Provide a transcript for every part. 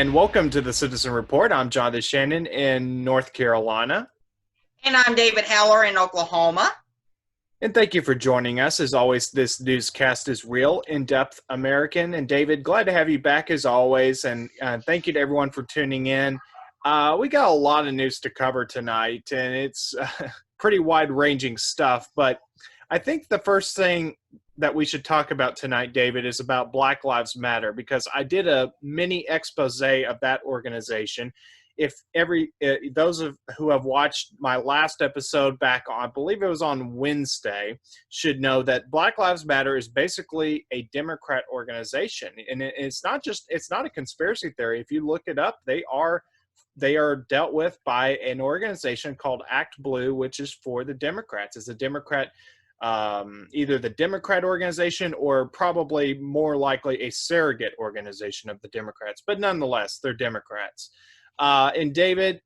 and welcome to the Citizen Report. I'm Jonathan Shannon in North Carolina. And I'm David Heller in Oklahoma. And thank you for joining us. As always, this newscast is real, in-depth American. And David, glad to have you back as always. And thank you to everyone for tuning in. We got a lot of news to cover tonight, and it's pretty wide-ranging stuff. But I think the first thing that we should talk about tonight, David, is about Black Lives Matter, because I did a mini expose of that organization. If those who have watched my last episode back on, I believe it was on Wednesday, should know that Black Lives Matter is basically a Democrat organization, and it's not a conspiracy theory. If you look it up, they are dealt with by an organization called Act Blue, which is for the Democrats. It's a Democrat. Either the Democrat organization or probably more likely a surrogate organization of the Democrats. But nonetheless, they're Democrats. And David,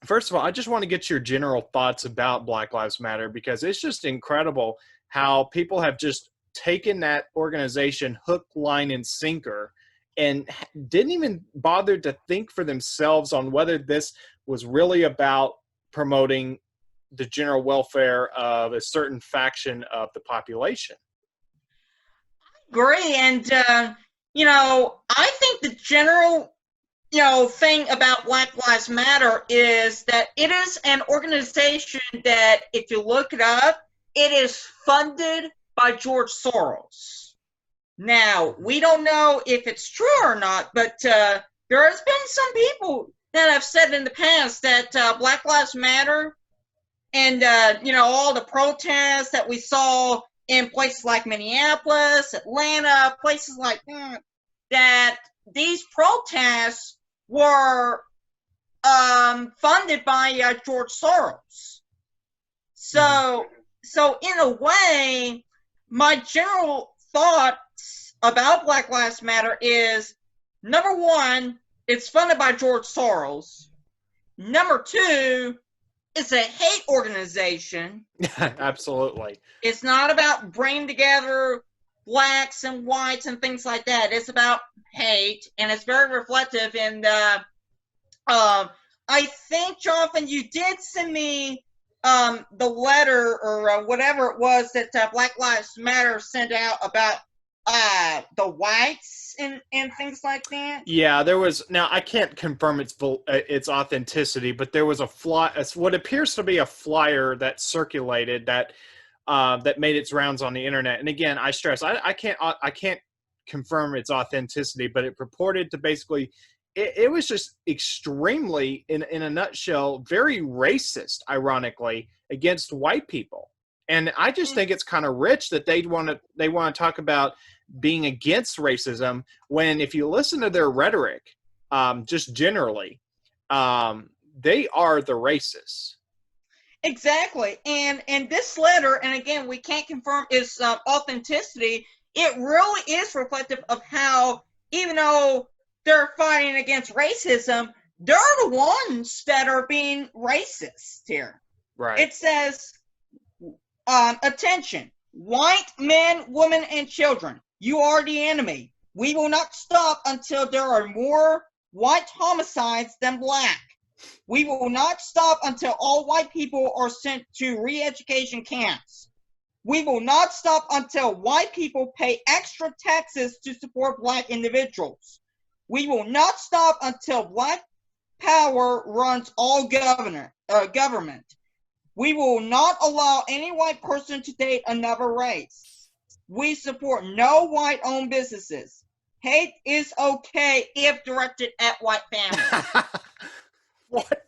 first of all, I just want to get your general thoughts about Black Lives Matter, because it's just incredible how people have just taken that organization hook, line, and sinker and didn't even bother to think for themselves on whether this was really about promoting the general welfare of a certain faction of the population. Agree. And, I think the general, thing about Black Lives Matter is that it is an organization that, if you look it up, it is funded by George Soros. Now, we don't know if it's true or not, but there has been some people that have said in the past that Black Lives Matter and, all the protests that we saw in places like Minneapolis, Atlanta, places like that, these protests were funded by George Soros. So in a way, my general thoughts about Black Lives Matter is, number one, it's funded by George Soros. Number two, it's a hate organization. Absolutely. It's not about bringing together blacks and whites and things like that. It's about hate, and it's very reflective. And I think, Jonathan, you did send me the letter or whatever it was that Black Lives Matter sent out about the whites and things like that. Yeah, there was. Now I can't confirm its authenticity, but there was what appears to be a flyer that circulated that made its rounds on the internet. And again, I stress, I can't confirm its authenticity, but it purported to basically, it was just extremely, in a nutshell, very racist, ironically, against white people. And I just think it's kind of rich that they want to talk about being against racism, when if you listen to their rhetoric, just generally, they are the racists. Exactly. And this letter, and again, we can't confirm its authenticity, it really is reflective of how, even though they're fighting against racism, they're the ones that are being racist here. Right. It says, attention, white men, women, and children, you are the enemy. We will not stop until there are more white homicides than black. We will not stop until all white people are sent to re-education camps. We will not stop until white people pay extra taxes to support black individuals. We will not stop until black power runs all government. We will not allow any white person to date another race. We support no white-owned businesses. Hate is okay if directed at white families. What?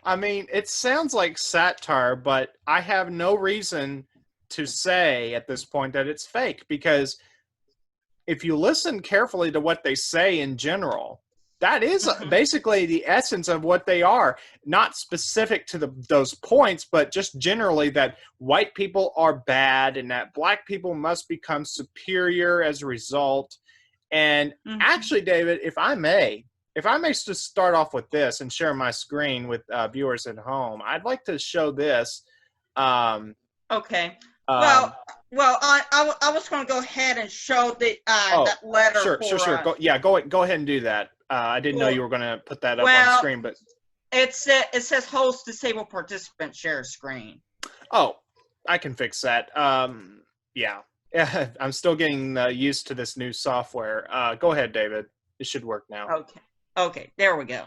I mean, it sounds like satire, but I have no reason to say at this point that it's fake, because if you listen carefully to what they say in general, that is basically the essence of what they are. Not specific to those points, but just generally that white people are bad and that black people must become superior as a result. And actually, David, if I may just start off with this and share my screen with viewers at home, I'd like to show this. Okay. Well, I was going to go ahead and show that letter. Sure. Go ahead and do that. I didn't know you were going to put that up on Well, screen, but it says host disabled participant share screen. oh, I can fix that. Yeah. I'm still getting used to this new software. Go ahead, David. It should work now. Okay, there we go.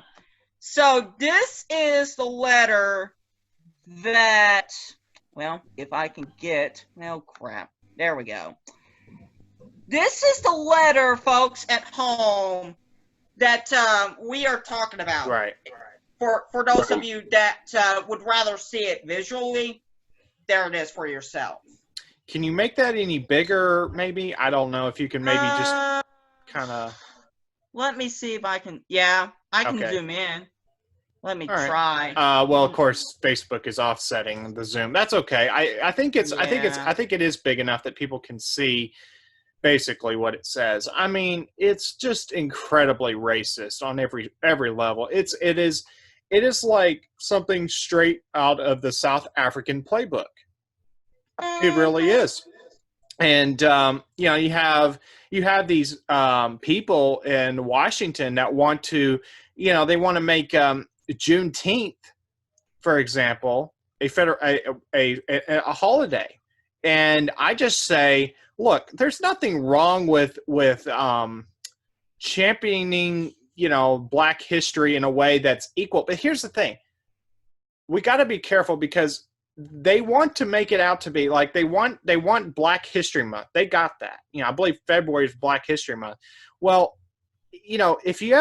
So this is the letter that, well, if I can get, well, crap. There we go. This is the letter, folks, at home that we are talking about. Right. For those of you that would rather see it visually, there it is for yourself. Can you make that any bigger, maybe? I don't know if you can maybe just kind of... Let me see if I can... Yeah, I can zoom in. Let me try. Well, of course, Facebook is offsetting the zoom. That's okay. I think it is big enough that people can see basically what it says. I mean, it's just incredibly racist on every level. It is like something straight out of the South African playbook. It really is. And you know, you have these people in Washington that want to, you know, they want to make Juneteenth, for example, a holiday. And I just say, look, there's nothing wrong with championing, you know, Black history in a way that's equal. But here's the thing. We got to be careful because they want to make it out to be like they want Black History Month. They got that. You know, I believe February is Black History Month. Well, you know, if you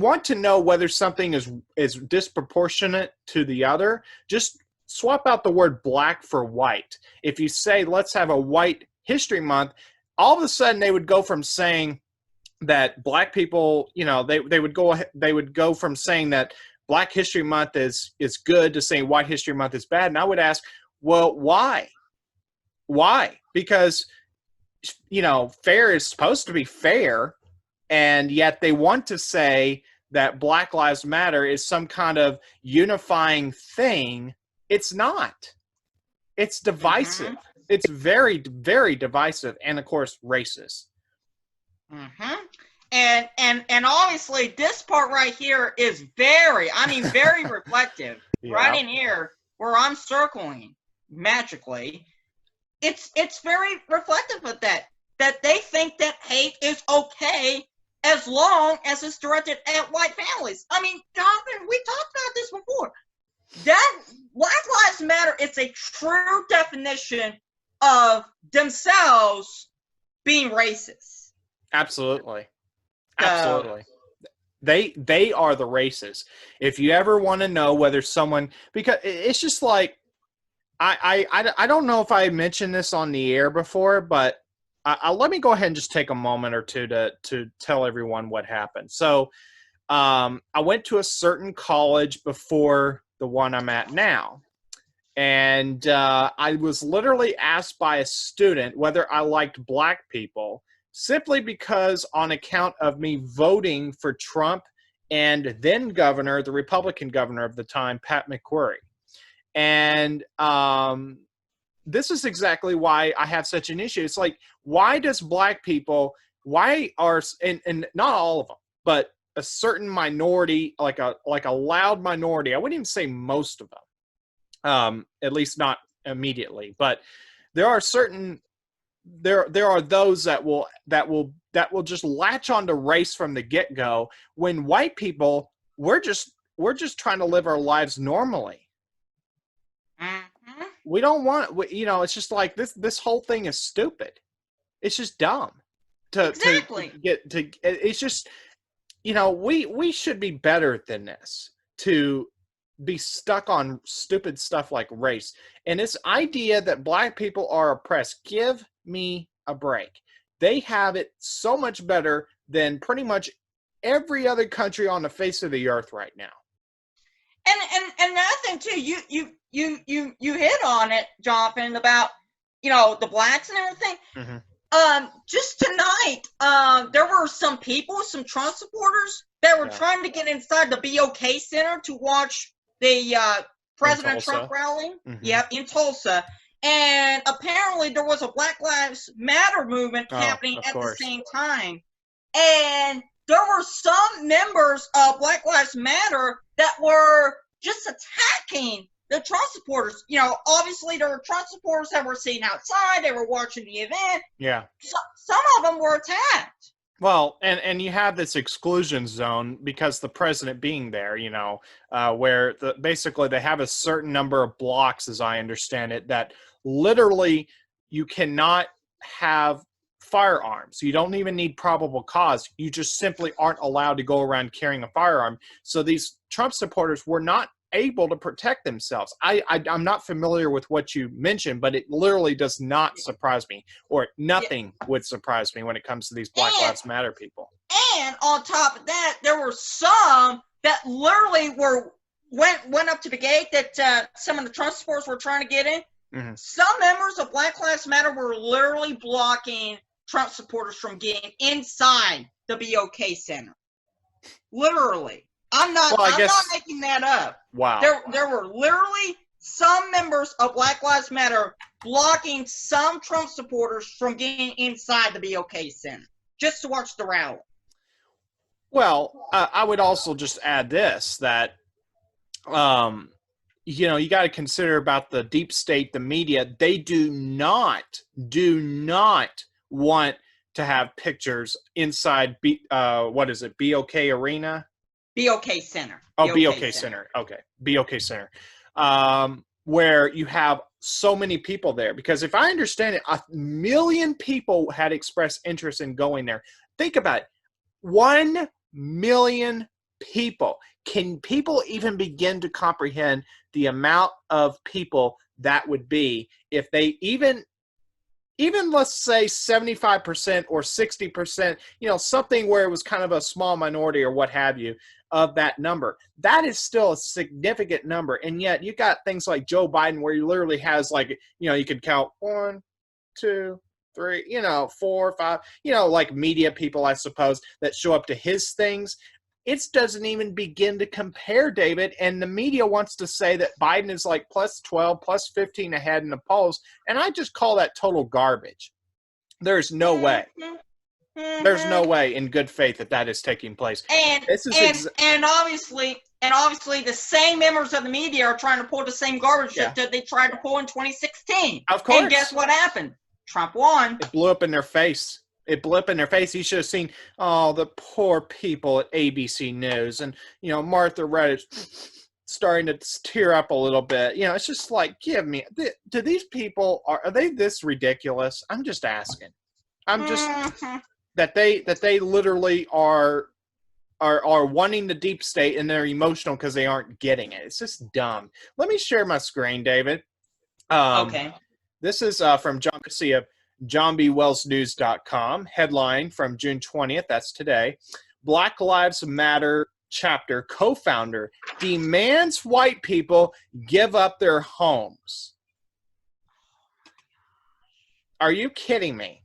want to know whether something is disproportionate to the other, just swap out the word black for white. If you say, let's have a White History Month, all of a sudden they would go from saying that Black people, you know, they would go from saying that Black History Month is good to saying White History Month is bad. And I would ask, well, why? Why? Because, you know, fair is supposed to be fair. And yet they want to say that Black Lives Matter is some kind of unifying thing. It's not. It's divisive. Mm-hmm. It's very, very divisive. And, of course, racist. Mm-hmm. And obviously this part right here is very reflective. Yeah. Right in here where I'm circling magically. It's very reflective of that they think that hate is okay as long as it's directed at white families. I mean, Jonathan, we talked about this before. That Black Lives Matter is a true definition of themselves being racist. Absolutely. Absolutely. They are the racists. If you ever want to know whether someone, because it's just like, I don't know if I mentioned this on the air before, but let me go ahead and just take a moment or two to tell everyone what happened. So I went to a certain college before the one I'm at now. And I was literally asked by a student whether I liked Black people, simply because on account of me voting for Trump and then governor, the Republican governor of the time, Pat McCrory. And this is exactly why I have such an issue. It's like, why does Black people, and not all of them, but a certain minority, like a loud minority, I wouldn't even say most of them, at least not immediately, but there are those that will just latch onto race from the get-go, when white people, we're just trying to live our lives normally. Mm-hmm. We don't want, you know, it's just like this whole thing is stupid. It's just dumb it's just, you know, we should be better than this, to be stuck on stupid stuff like race. And this idea that Black people are oppressed, give me a break. They have it so much better than pretty much every other country on the face of the earth right now. And another thing too, you hit on it, Jonathan, about, you know, the Blacks and everything. Mm-hmm. Just tonight, there were some people, some Trump supporters, that were trying to get inside the BOK Center to watch the President Trump rally. Mm-hmm. Yep, in Tulsa. And apparently there was a Black Lives Matter movement happening at the same time. And there were some members of Black Lives Matter that were just attacking the Trump supporters. Obviously there were Trump supporters that were sitting outside. They were watching the event. Yeah. Some of them were attacked. Well, and you have this exclusion zone because the president being there, where basically they have a certain number of blocks, as I understand it, that literally you cannot have firearms. You don't even need probable cause. You just simply aren't allowed to go around carrying a firearm. So these Trump supporters were not able to protect themselves. I'm not familiar with what you mentioned, but it literally does not surprise me, or nothing would surprise me when it comes to these Black Lives Matter people. And on top of that, there were some that literally went up to the gate that some of the Trump supporters were trying to get in. Mm-hmm. Some members of Black Lives Matter were literally blocking Trump supporters from getting inside the BOK Center. Literally. I'm not making that up. Wow. There were literally some members of Black Lives Matter blocking some Trump supporters from getting inside the BOK Center just to watch the rally. Well, I would also just add this, that, you got to consider about the deep state, the media. They do not want to have pictures inside, BOK Arena? BOK Center. Oh, BOK Center. Okay. BOK Center. Where you have so many people there. Because if I understand it, 1 million people had expressed interest in going there. Think about it. 1 million people. Can people even begin to comprehend the amount of people that would be if they even let's say 75% or 60%, something where it was kind of a small minority or what have you of that number? That is still a significant number. And yet you got things like Joe Biden where he literally has you could count 1, 2, 3, 4, 5, like media people, I suppose, that show up to his things. It doesn't even begin to compare, David. And the media wants to say that Biden is like plus 12, plus 15 ahead in the polls. And I just call that total garbage. There's no way. There's no way in good faith that is taking place. And obviously the same members of the media are trying to pull the same garbage that they tried to pull in 2016. Of course. And guess what happened? Trump won. It blew up in their face. He should have seen, the poor people at ABC News, and Martha Redditch starting to tear up a little bit. It's just like, give me. Do these people are they this ridiculous? I'm just asking. I'm just that they literally are wanting the deep state, and they're emotional because they aren't getting it. It's just dumb. Let me share my screen, David. Okay. This is from John Garcia. JohnBWellsNews.com, headline from June 20th, that's today. Black Lives Matter chapter co-founder demands white people give up their homes. Are you kidding me?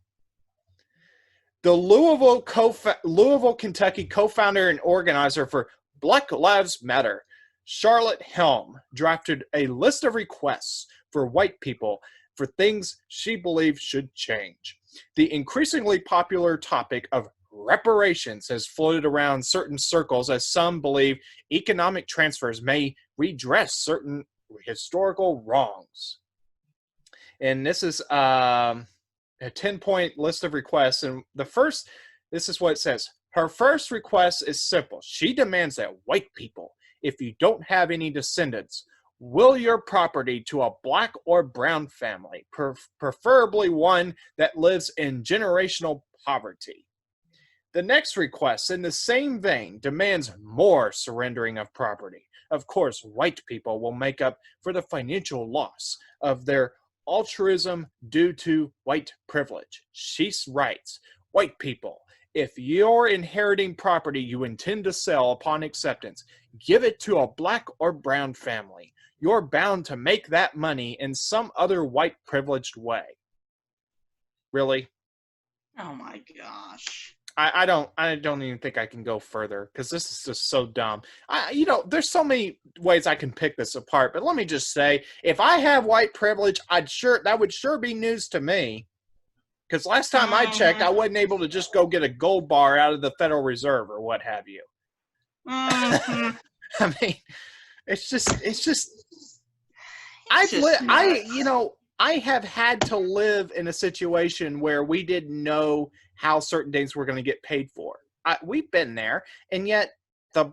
The Louisville, Kentucky co-founder and organizer for Black Lives Matter, Charlotte Helm, drafted a list of requests for white people for things she believes should change. The increasingly popular topic of reparations has floated around certain circles, as some believe economic transfers may redress certain historical wrongs. And this is a 10-point list of requests. And this is what it says. Her first request is simple. She demands that white people, if you don't have any descendants, will your property to a black or brown family, preferably one that lives in generational poverty. The next request, in the same vein, demands more surrendering of property. Of course, white people will make up for the financial loss of their altruism due to white privilege. She writes, white people, if you're inheriting property you intend to sell upon acceptance, give it to a black or brown family. You're bound to make that money in some other white privileged way. Really? Oh my gosh. I don't even think I can go further because this is just so dumb. There's so many ways I can pick this apart, but let me just say, if I have white privilege, that would sure be news to me. Because last time I checked, I wasn't able to just go get a gold bar out of the Federal Reserve or what have you. Mm-hmm. I mean, it's just I have had to live in a situation where we didn't know how certain things were going to get paid for. We've been there, and yet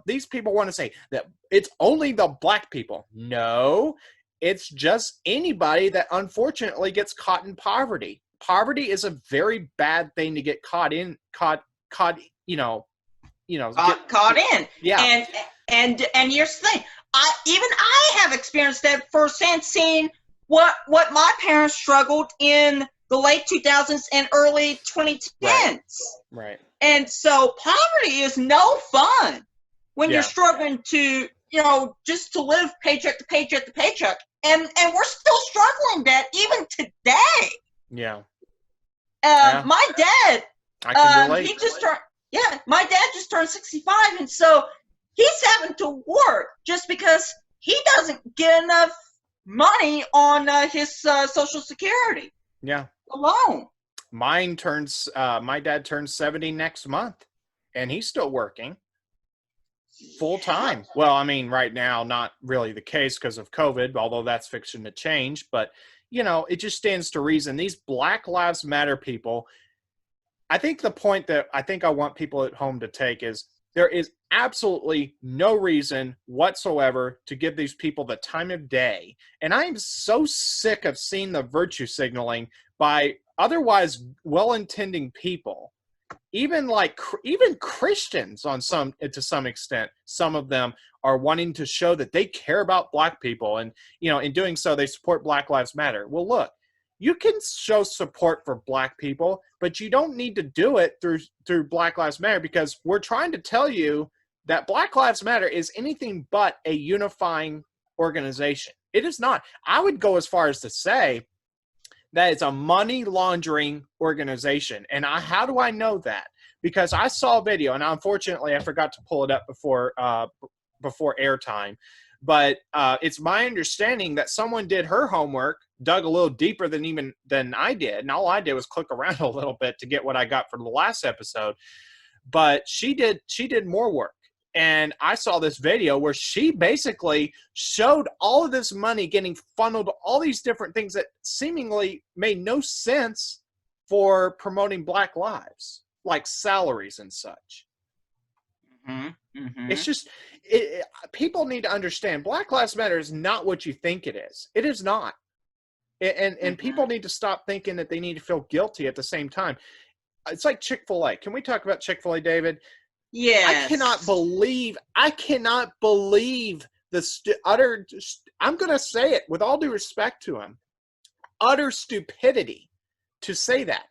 these people want to say that it's only the black people. No, it's just anybody that unfortunately gets caught in poverty. Poverty is a very bad thing to get caught in. Caught in. Yeah. And here's the thing. I have experienced that firsthand, seeing what my parents struggled in the late 2000s and early 2010s. Right. And so poverty is no fun when you're struggling to, just to live paycheck to paycheck to paycheck. And we're still struggling that even today. Yeah. My dad, I can relate. My dad just turned 65, and so he's having to work just because he doesn't get enough money on his Social Security. Yeah. Alone. My dad turns 70 next month, and he's still working full time. Well, I mean, right now, not really the case because of COVID, although that's fixing to change. But, it just stands to reason. These Black Lives Matter people, I think the point that I want people at home to take is there is absolutely no reason whatsoever to give these people the time of day. And I am so sick of seeing the virtue signaling by otherwise well-intending people. Even Christians to some extent, some of them are wanting to show that they care about black people. And, in doing so, they support Black Lives Matter. Well, look, you can show support for black people, but you don't need to do it through Black Lives Matter, because we're trying to tell you that Black Lives Matter is anything but a unifying organization. It is not. I would go as far as to say that it's a money laundering organization. And how do I know that? Because I saw a video, and unfortunately I forgot to pull it up before airtime. But it's my understanding that someone did her homework, dug a little deeper than I did. And all I did was click around a little bit to get what I got for the last episode. But she did more work. And I saw this video where she basically showed all of this money getting funneled to all these different things that seemingly made no sense for promoting Black lives, like salaries and such. Mm-hmm. Mm-hmm. It's just, people need to understand Black Lives Matter is not what you think it is. It is not. And people need to stop thinking that they need to feel guilty at the same time. It's like Chick-fil-A. Can we talk about Chick-fil-A, David? Yes. I cannot believe the utter, I'm going to say it with all due respect to him, utter stupidity to say that.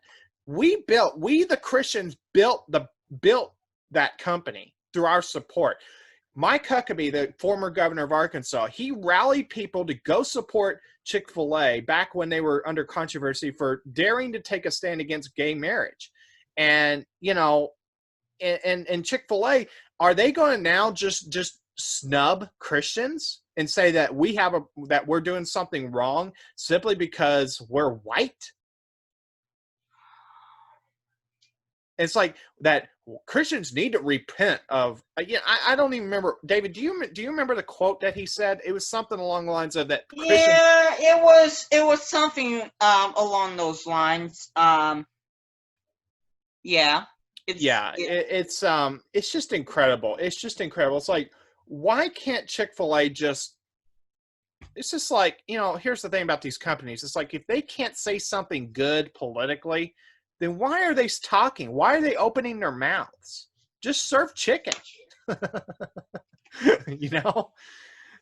We the Christians built that company through our support. Mike Huckabee, the former governor of Arkansas, he rallied people to go support Chick-fil-A back when they were under controversy for daring to take a stand against gay marriage. And, and Chick-fil-A, are they going to now just snub Christians and say that that we're doing something wrong simply because we're white? It's like that Christians need to repent of. I don't even remember. David, do you remember the quote that he said? It was something along the lines of that. Yeah, it was something along those lines. Yeah. It's just incredible. It's just incredible. It's like, why can't Chick-fil-A just? It's just like, here's the thing about these companies. It's like, if they can't say something good politically, then why are they talking? Why are they opening their mouths? Just serve chicken.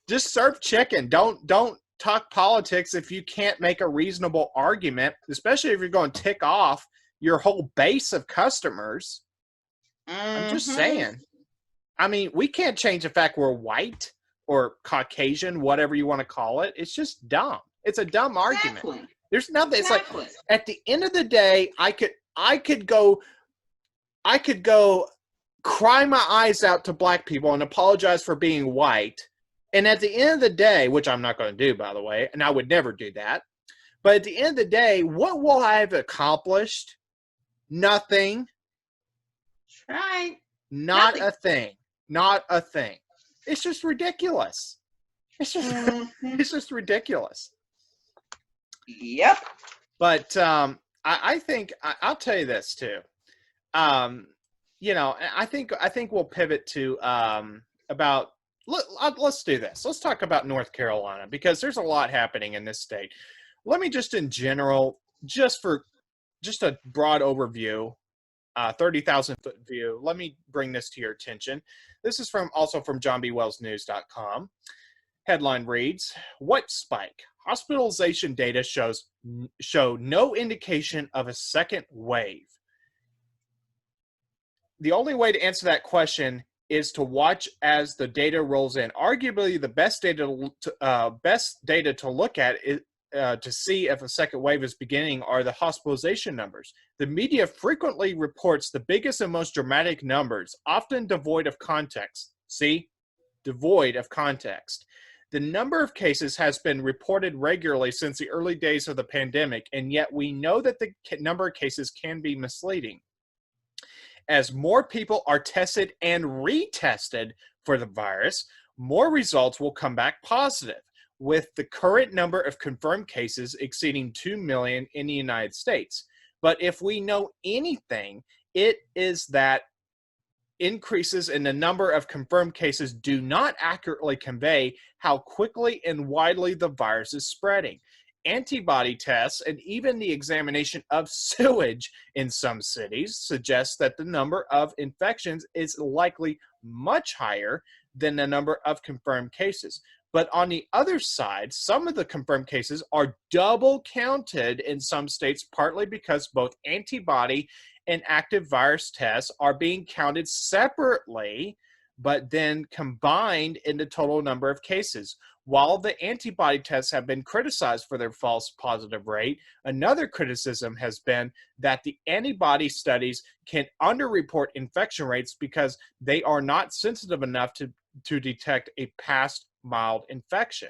Just serve chicken. Don't talk politics if you can't make a reasonable argument, especially if you're going to tick off your whole base of customers. I'm just saying. I mean, we can't change the fact we're white or Caucasian, whatever you want to call it. It's just dumb. It's a dumb argument. There's nothing. Exactly. It's like, at the end of the day, I could go cry my eyes out to black people and apologize for being white. And at the end of the day, which I'm not going to do, by the way, and I would never do that. But at the end of the day, what will I have accomplished? Nothing. Right. Not Nothing. a thing. Not a thing. It's just ridiculous. It's just Mhm. it's just ridiculous. Yep. But I think I'll tell you this too. I think we'll pivot to about let's do this. Let's talk about North Carolina because there's a lot happening in this state. Let me just in general, just a broad overview, 30,000 foot view. Let me bring this to your attention. This is also from johnbwellsnews.com. Headline reads, "What spike? Hospitalization data show no indication of a second wave." The only way to answer that question is to watch as the data rolls in. Arguably, the best data to look at is, to see if a second wave is beginning are the hospitalization numbers. The media frequently reports the biggest and most dramatic numbers, often devoid of context. See? Devoid of context. The number of cases has been reported regularly since the early days of the pandemic, and yet we know that the number of cases can be misleading. As more people are tested and retested for the virus, more results will come back positive, with the current number of confirmed cases exceeding 2 million in the United States. But if we know anything, it is that increases in the number of confirmed cases do not accurately convey how quickly and widely the virus is spreading. Antibody tests and even the examination of sewage in some cities suggests that the number of infections is likely much higher than the number of confirmed cases. But on the other side, some of the confirmed cases are double counted in some states, partly because both antibody and active virus tests are being counted separately, but then combined in the total number of cases. While the antibody tests have been criticized for their false positive rate, another criticism has been that the antibody studies can underreport infection rates because they are not sensitive enough to detect a past mild infection.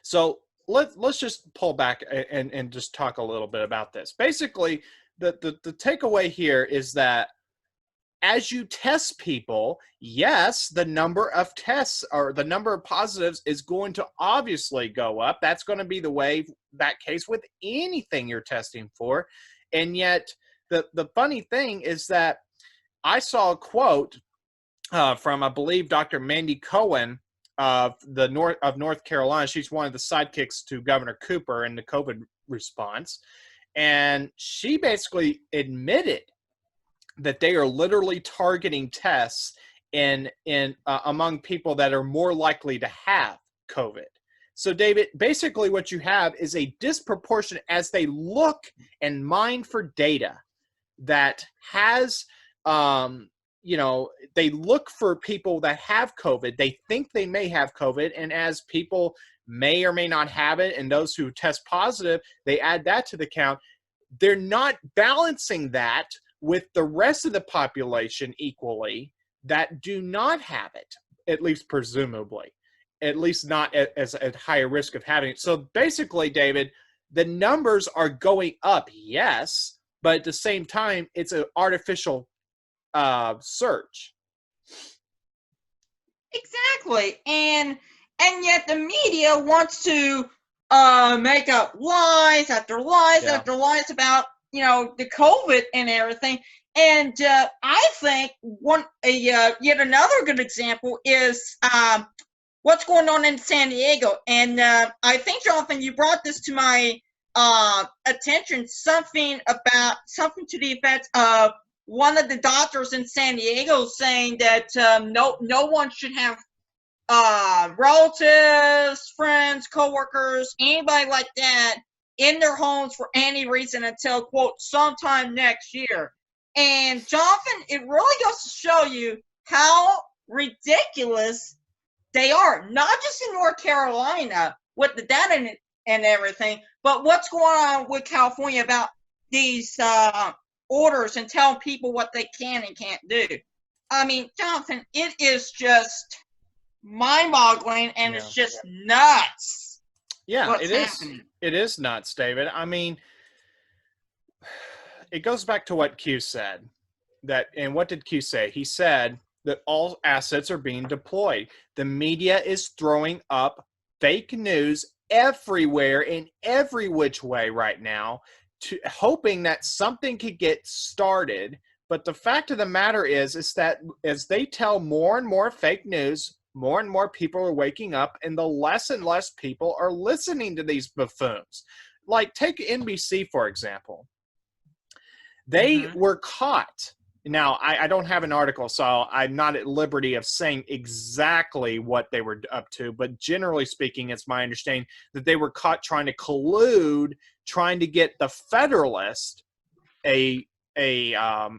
So let's just pull back and just talk a little bit about this. Basically, the takeaway here is that as you test people, yes, the number of tests or the number of positives is going to obviously go up. That's going to be that case with anything you're testing for. And yet the funny thing is that I saw a quote from, I believe, Dr. Mandy Cohen of North Carolina. She's one of the sidekicks to Governor Cooper in the COVID response. And she basically admitted that they are literally targeting tests in among people that are more likely to have COVID. So, David, basically what you have is a disproportionate, as they look and mine for data that has, they look for people that have COVID. They think they may have COVID. And as people may or may not have it, and those who test positive, they add that to the count. They're not balancing that with the rest of the population equally that do not have it, at least presumably, at least not as at higher risk of having it. So basically, David, the numbers are going up, yes, but at the same time, it's an artificial surge. Exactly. And yet the media wants to make up lies after lies after lies about the COVID and everything. And I think yet another good example is what's going on in San Diego. And I think, Jonathan, you brought this to my attention, something to the effect of one of the doctors in San Diego saying that no one should have relatives, friends, coworkers, anybody like that in their homes for any reason until, quote, sometime next year. And Jonathan, it really goes to show you how ridiculous they are, not just in North Carolina with the data and everything, but what's going on with California about these orders and telling people what they can and can't do. I mean, Jonathan, it is just mind-boggling, and it's just nuts. Yeah, what's it is. happening. It is nuts, David. I mean, it goes back to what Q said. And what did Q say? He said that all assets are being deployed. The media is throwing up fake news everywhere in every which way right now, hoping that something could get started. But the fact of the matter is that as they tell more and more fake news, more and more people are waking up, and the less and less people are listening to these buffoons. Like, take NBC, for example. They were caught. Now, I don't have an article, so I'm not at liberty of saying exactly what they were up to, but generally speaking, it's my understanding that they were caught trying to collude, trying to get the Federalist, a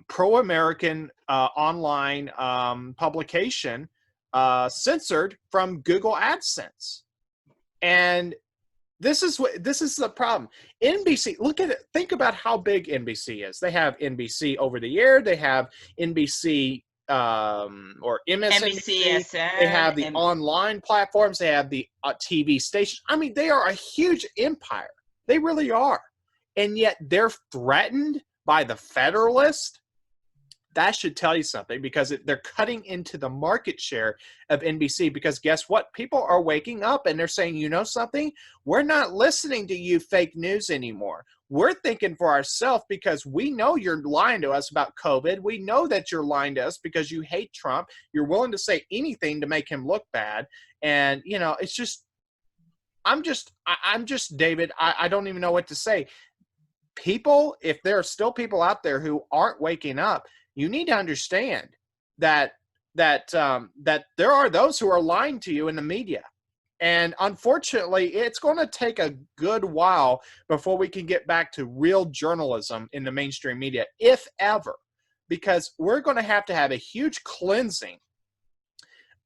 pro-American online publication, censored from Google AdSense. And this is the problem. NBC, look at it. Think about how big NBC is. They have NBC over the air. They have NBC or MSNBC. NBCSN. They have the online platforms. They have the TV stations. I mean, they are a huge empire. They really are. And yet they're threatened by the Federalist. That should tell you something, because they're cutting into the market share of NBC. Because guess what? People are waking up and they're saying, you know something? We're not listening to you fake news anymore. We're thinking for ourselves, because we know you're lying to us about COVID. We know that you're lying to us because you hate Trump. You're willing to say anything to make him look bad. And, you know, it's just, I'm just, David, I don't even know what to say. People, if there are still people out there who aren't waking up, you need to understand that there are those who are lying to you in the media. And unfortunately, it's going to take a good while before we can get back to real journalism in the mainstream media, if ever, because we're going to have a huge cleansing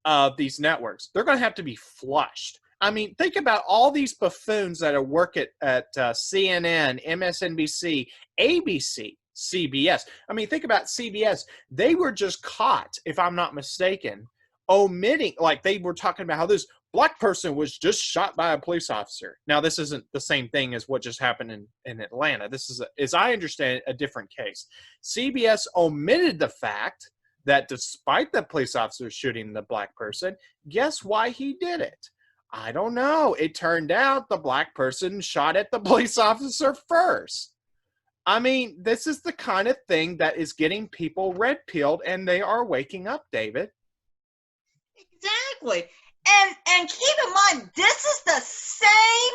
of these networks. They're going to have to be flushed. I mean, think about all these buffoons that are work at CNN, MSNBC, ABC, CBS. I mean, think about CBS. They were just caught, if I'm not mistaken, omitting, like they were talking about how this black person was just shot by a police officer. Now, this isn't the same thing as what just happened in Atlanta. This is, as I understand it, a different case. CBS omitted the fact that despite the police officer shooting the black person, guess why he did it? I don't know. It turned out the black person shot at the police officer first. I mean, this is the kind of thing that is getting people red-pilled, and they are waking up, David. Exactly. And keep in mind, this is the same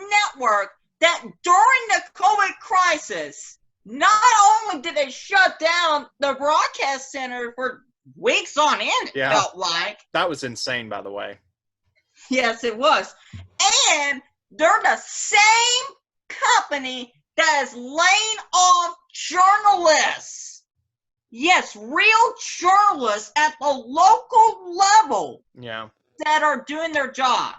network that during the COVID crisis, not only did they shut down the broadcast center for weeks on end, it felt like. That was insane, by the way. Yes, it was. And they're the same company that is laying off journalists. Yes, real journalists at the local level. Yeah. That are doing their job.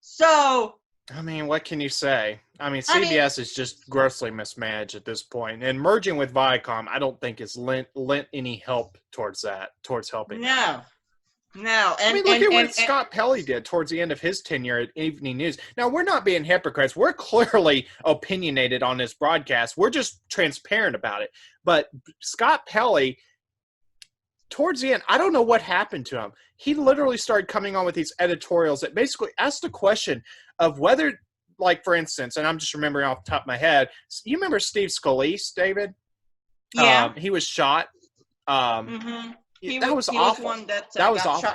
So, I mean, what can you say? I mean, CBS is just grossly mismanaged at this point. And merging with Viacom, I don't think it's lent any help towards helping. No. No. And, I mean, look at what Scott Pelley did towards the end of his tenure at Evening News. Now, we're not being hypocrites. We're clearly opinionated on this broadcast. We're just transparent about it. But Scott Pelley, towards the end, I don't know what happened to him. He literally started coming on with these editorials that basically asked the question of whether, like, for instance, and I'm just remembering off the top of my head, you remember Steve Scalise, David? Yeah. He was shot. That was awful. That was awful.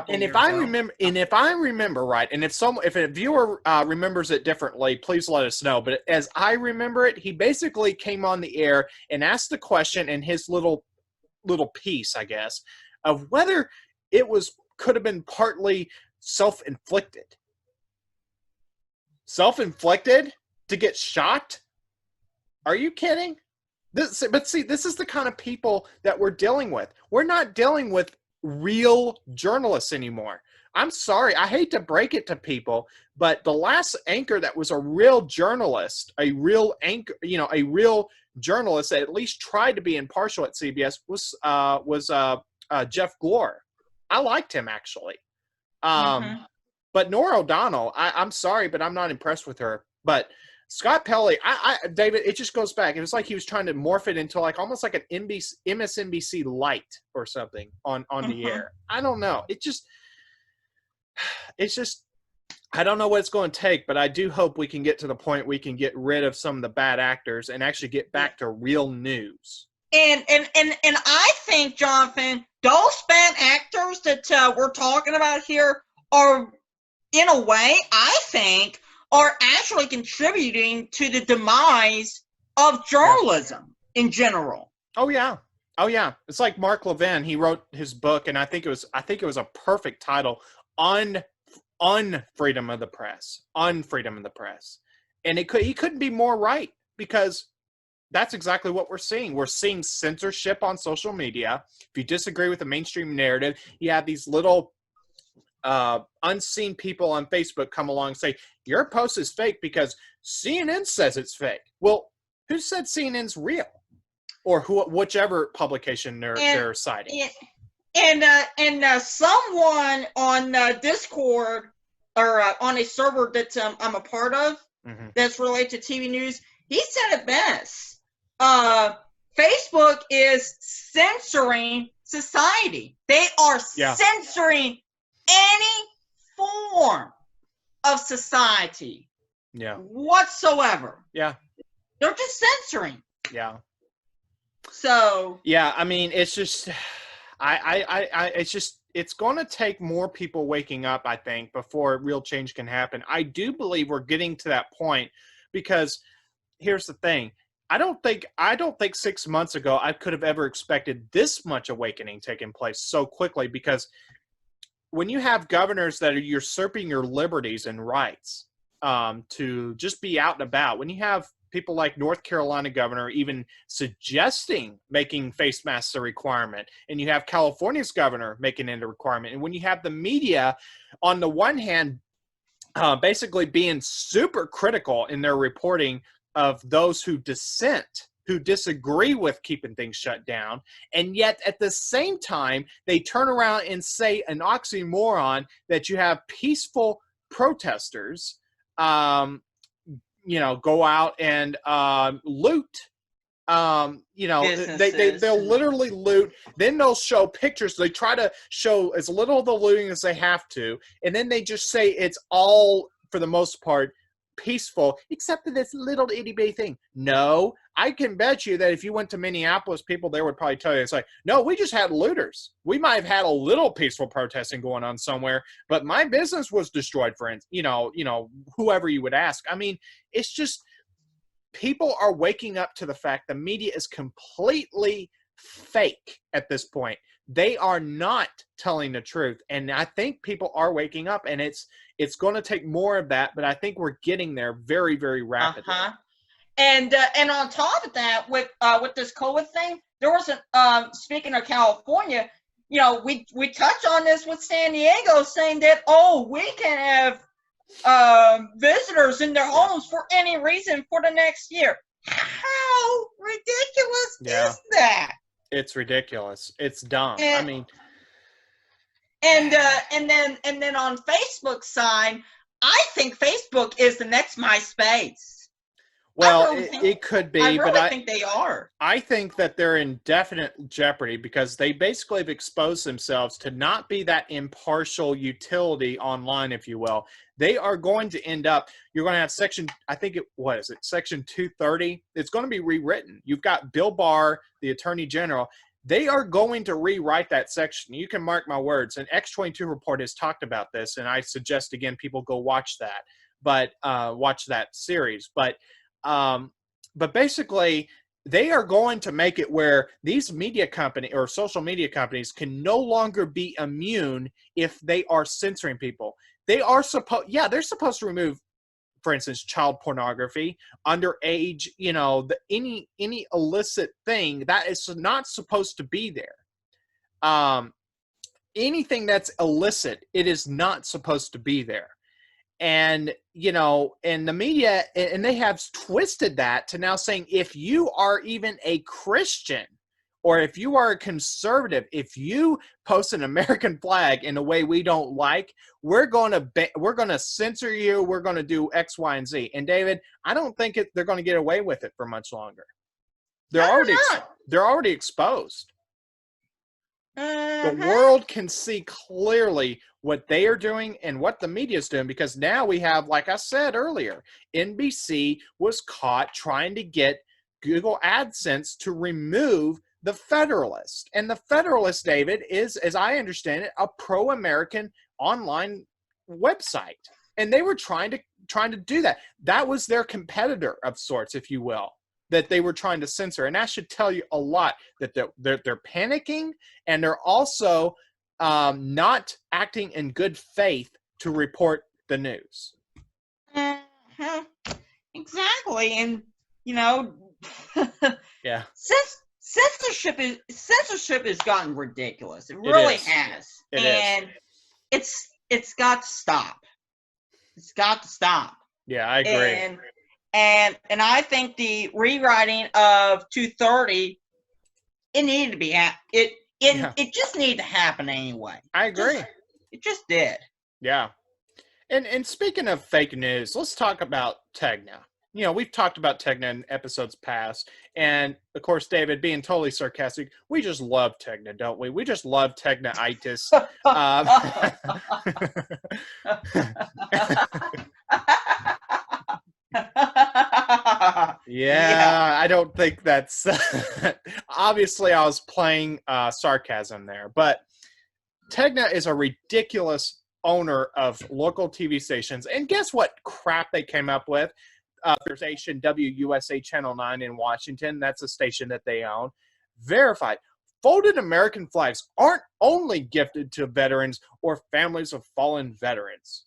And if I remember right, and if a viewer remembers it differently, please let us know. But as I remember it, he basically came on the air and asked the question in his little piece, I guess, of whether it could have been partly self-inflicted. Self-inflicted to get shot? Are you kidding? This is the kind of people that we're dealing with. We're not dealing with real journalists anymore. I'm sorry. I hate to break it to people, but the last anchor that was a real journalist, a real journalist that at least tried to be impartial at CBS was Jeff Glor. I liked him, actually. But Nora O'Donnell, I'm sorry, but I'm not impressed with her. But Scott Pelley, David, it just goes back. It was like he was trying to morph it into like almost like an MSNBC light or something on the air. I don't know. It's just, I don't know what it's going to take, but I do hope we can get to the point we can get rid of some of the bad actors and actually get back to real news. And I think, Jonathan, those bad actors that we're talking about here are, in a way, I think, are actually contributing to the demise of journalism in general. Oh yeah. It's like Mark Levin. He wrote his book, and I think it was a perfect title, Freedom of the Press. Unfreedom of the Press. And he couldn't be more right, because that's exactly what we're seeing. We're seeing censorship on social media. If you disagree with the mainstream narrative, you have these little unseen people on Facebook come along and say, your post is fake because CNN says it's fake. Well, who said CNN's real? Or whichever publication they're citing. And someone on Discord, or on a server that I'm a part of, that's related to TV news, he said it best. Facebook is censoring society. They are censoring any form of society whatsoever. Yeah. They're just censoring. Yeah. So. Yeah, I mean, it's just, it's going to take more people waking up, I think, before real change can happen. I do believe we're getting to that point, because here's the thing. I don't think 6 months ago I could have ever expected this much awakening taking place so quickly, because when you have governors that are usurping your liberties and rights to just be out and about, when you have people like North Carolina governor even suggesting making face masks a requirement, and you have California's governor making it a requirement, and when you have the media on the one hand basically being super critical in their reporting of those who disagree with keeping things shut down, and yet at the same time they turn around and say an oxymoron that you have peaceful protesters go out and loot. They'll literally loot. Then they'll show pictures. They try to show as little of the looting as they have to, and then they just say it's all, for the most part, peaceful, except for this little itty bitty thing. No, I can bet you that if you went to Minneapolis, people there would probably tell you, it's like, no, we just had looters. We might have had a little peaceful protesting going on somewhere, but my business was destroyed, for whoever you would ask. I mean, it's just, people are waking up to the fact the media is completely fake at this point. They are not telling the truth, and I think people are waking up, and it's going to take more of that, but I think we're getting there very, very rapidly. And on top of that, with this COVID thing, there was speaking of California, we touched on this with San Diego, saying that we can have visitors in their homes for any reason for the next year. How ridiculous is that? It's ridiculous. It's dumb. And then on Facebook's side, I think Facebook is the next MySpace. Well, it could be, I think they are. I think that they're in definite jeopardy, because they basically have exposed themselves to not be that impartial utility online, if you will. They are going to end up, you're going to have section 230. It's going to be rewritten. You've got Bill Barr, the Attorney General. They are going to rewrite that section. You can mark my words. An X22 report has talked about this, and I suggest, again, people go watch that. But watch that series. But basically, they are going to make it where these media company or social media companies can no longer be immune if they are censoring people. They are they're supposed to remove, for instance, child pornography, underage, any illicit thing that is not supposed to be there. Anything that's illicit, it is not supposed to be there. And, and the media, and they have twisted that to now saying, if you are even a Christian or if you are a conservative, if you post an American flag in a way we don't like, we're going to censor you. We're going to do X, Y, and Z. And David, I don't think they're going to get away with it for much longer. They're already exposed. The world can see clearly what they are doing and what the media is doing, because now we have, like I said earlier, NBC was caught trying to get Google AdSense to remove the Federalist. And the Federalist, David, is, as I understand it, a pro-American online website. And they were trying to do that. That was their competitor of sorts, if you will, that they were trying to censor. And that should tell you a lot, that they're panicking, and they're also not acting in good faith to report the news. Exactly. And, you know, yeah. Censorship has gotten ridiculous. It really has. It is. It's got to stop. It's got to stop. Yeah, I agree. And I think the rewriting of 230, it needed to be it just needed to happen anyway. I agree. It just did. Yeah. And speaking of fake news, let's talk about Tegna. You know, we've talked about Tegna in episodes past, and of course, David, being totally sarcastic, we just love Tegna, don't we? We just love Tegna-itis. Yeah, I don't think that's obviously I was playing sarcasm there, but Tegna is a ridiculous owner of local TV stations, and guess what crap they came up with? There's station WUSA Channel 9 in Washington. That's a station that they own. Verified. Folded American flags aren't only gifted to veterans or families of fallen veterans.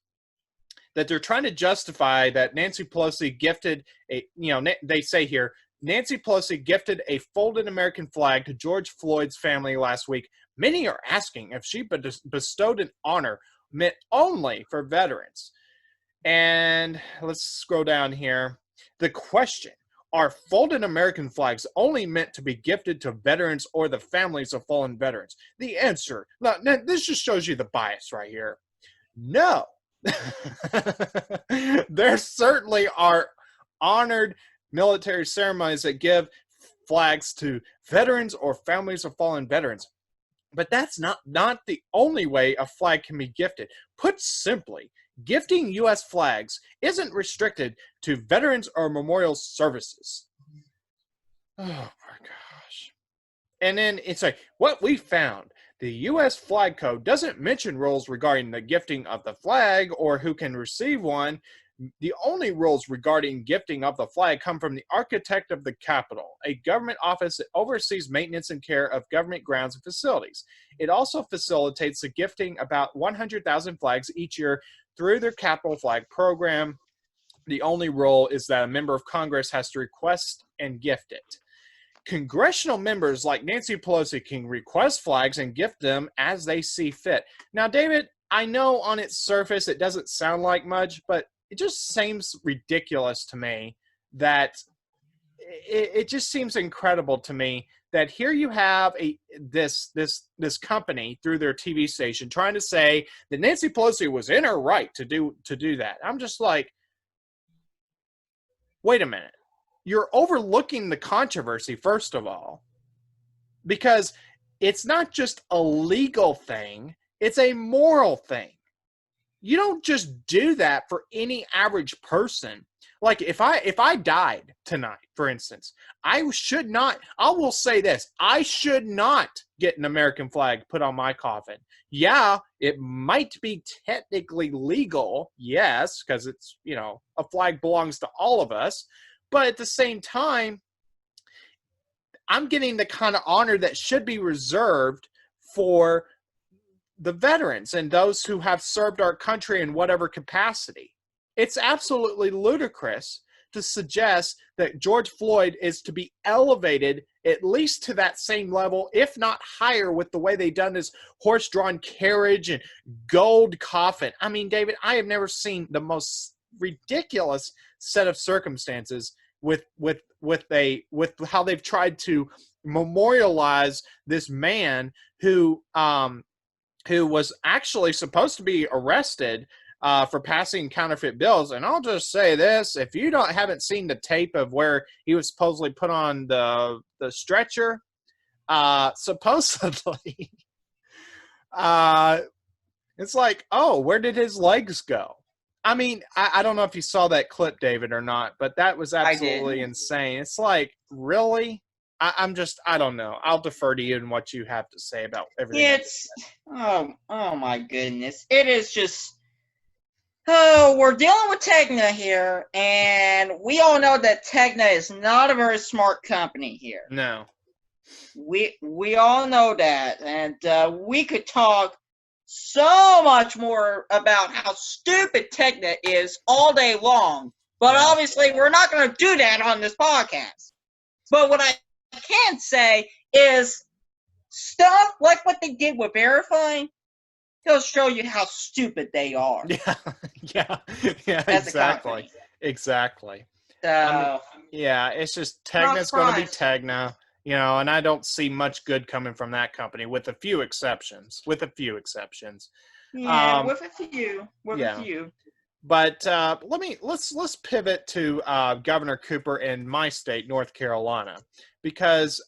That they're trying to justify that Nancy Pelosi gifted they say here, Nancy Pelosi gifted a folded American flag to George Floyd's family last week. Many are asking if she bestowed an honor meant only for veterans. And let's scroll down here. The question, are folded American flags only meant to be gifted to veterans or the families of fallen veterans? The answer, now this just shows you the bias right here. No. There certainly are honored military ceremonies that give flags to veterans or families of fallen veterans. But that's not the only way a flag can be gifted. Put simply, gifting U.S. flags isn't restricted to veterans or memorial services. Oh, my gosh. And then it's like, what we found, the U.S. Flag Code doesn't mention rules regarding the gifting of the flag or who can receive one. The only rules regarding gifting of the flag come from the Architect of the Capitol, a government office that oversees maintenance and care of government grounds and facilities. It also facilitates the gifting about 100,000 flags each year through their Capitol Flag program. The only rule is that a member of Congress has to request and gift it. Congressional members like Nancy Pelosi can request flags and gift them as they see fit. Now, David, I know on its surface it doesn't sound like much, but it just seems ridiculous to me that it just seems incredible to me that here you have this company through their TV station trying to say that Nancy Pelosi was in her right to do that. I'm just like, wait a minute. You're overlooking the controversy, first of all, because it's not just a legal thing, it's a moral thing. You don't just do that for any average person. Like if I died tonight, for instance, I will say this, I should not get an American flag put on my coffin. Yeah, it might be technically legal, yes, because it's, a flag belongs to all of us. But at the same time, I'm getting the kind of honor that should be reserved for the veterans and those who have served our country in whatever capacity. It's absolutely ludicrous to suggest that George Floyd is to be elevated at least to that same level, if not higher, with the way they've done this horse-drawn carriage and gold coffin. I mean, David, I have never seen the most ridiculous set of circumstances with how they've tried to memorialize this man who was actually supposed to be arrested for passing counterfeit bills. And I'll just say this: if you haven't seen the tape of where he was supposedly put on the stretcher, supposedly, it's like, oh, where did his legs go? I mean, I don't know if you saw that clip, David, or not, but that was absolutely insane. It's like, really? I don't know. I'll defer to you and what you have to say about everything. Oh my goodness. It is just, we're dealing with Tegna here, and we all know that Tegna is not a very smart company here. No. We all know that, and we could talk so much more about how stupid Tegna is all day long, but obviously we're not going to do that on this podcast. But what I can say is stuff like what they did with Verifying, they'll show you how stupid they are. Yeah, exactly. So, yeah, it's just Tegna's going to be Tegna. And I don't see much good coming from that company, with a few exceptions. Yeah, with a few. But let's pivot to Governor Cooper in my state, North Carolina, because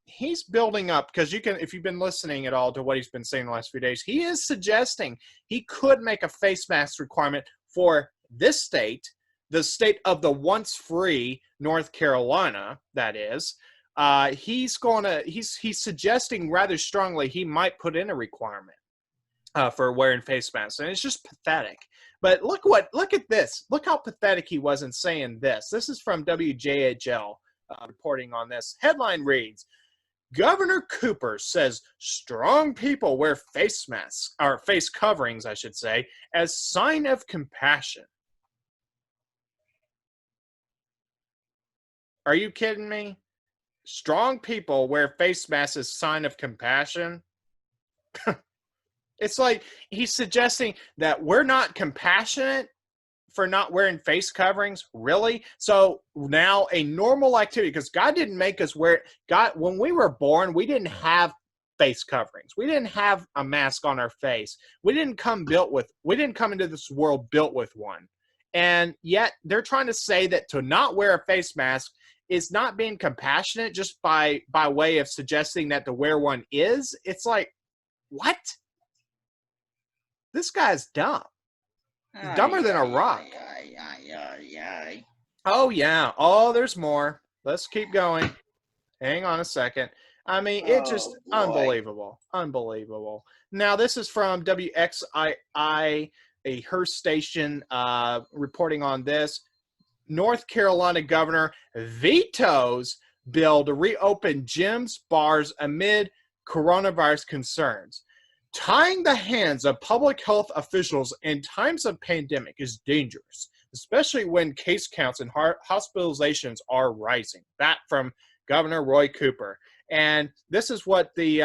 he's building up. Because if you've been listening at all to what he's been saying the last few days, he is suggesting he could make a face mask requirement for this state, the state of the once free North Carolina, that is. He's suggesting rather strongly he might put in a requirement for wearing face masks, and it's just pathetic. But look at this. Look how pathetic he was in saying this. This is from WJHL reporting on this. Headline reads: Governor Cooper says strong people wear face masks, or face coverings, I should say, as sign of compassion. Are you kidding me? Strong people wear face masks as sign of compassion. It's like he's suggesting that we're not compassionate for not wearing face coverings. Really? So now a normal activity, because God didn't make us wear it. God, when we were born, we didn't have face coverings. We didn't have a mask on our face. We didn't come into this world built with one. And yet they're trying to say that to not wear a face mask is not being compassionate, just by way of suggesting that to wear one is. It's like, what? This guy's dumb. He's dumber than a rock. Oh, yeah. Oh, there's more. Let's keep going. Hang on a second. I mean, it's just unbelievable. Unbelievable. Now, this is from WXII, a Hearst station, reporting on this. North Carolina governor vetoes bill to reopen gyms, bars amid coronavirus concerns. Tying the hands of public health officials in times of pandemic is dangerous, especially when case counts and hospitalizations are rising. That from Governor Roy Cooper. And this is what the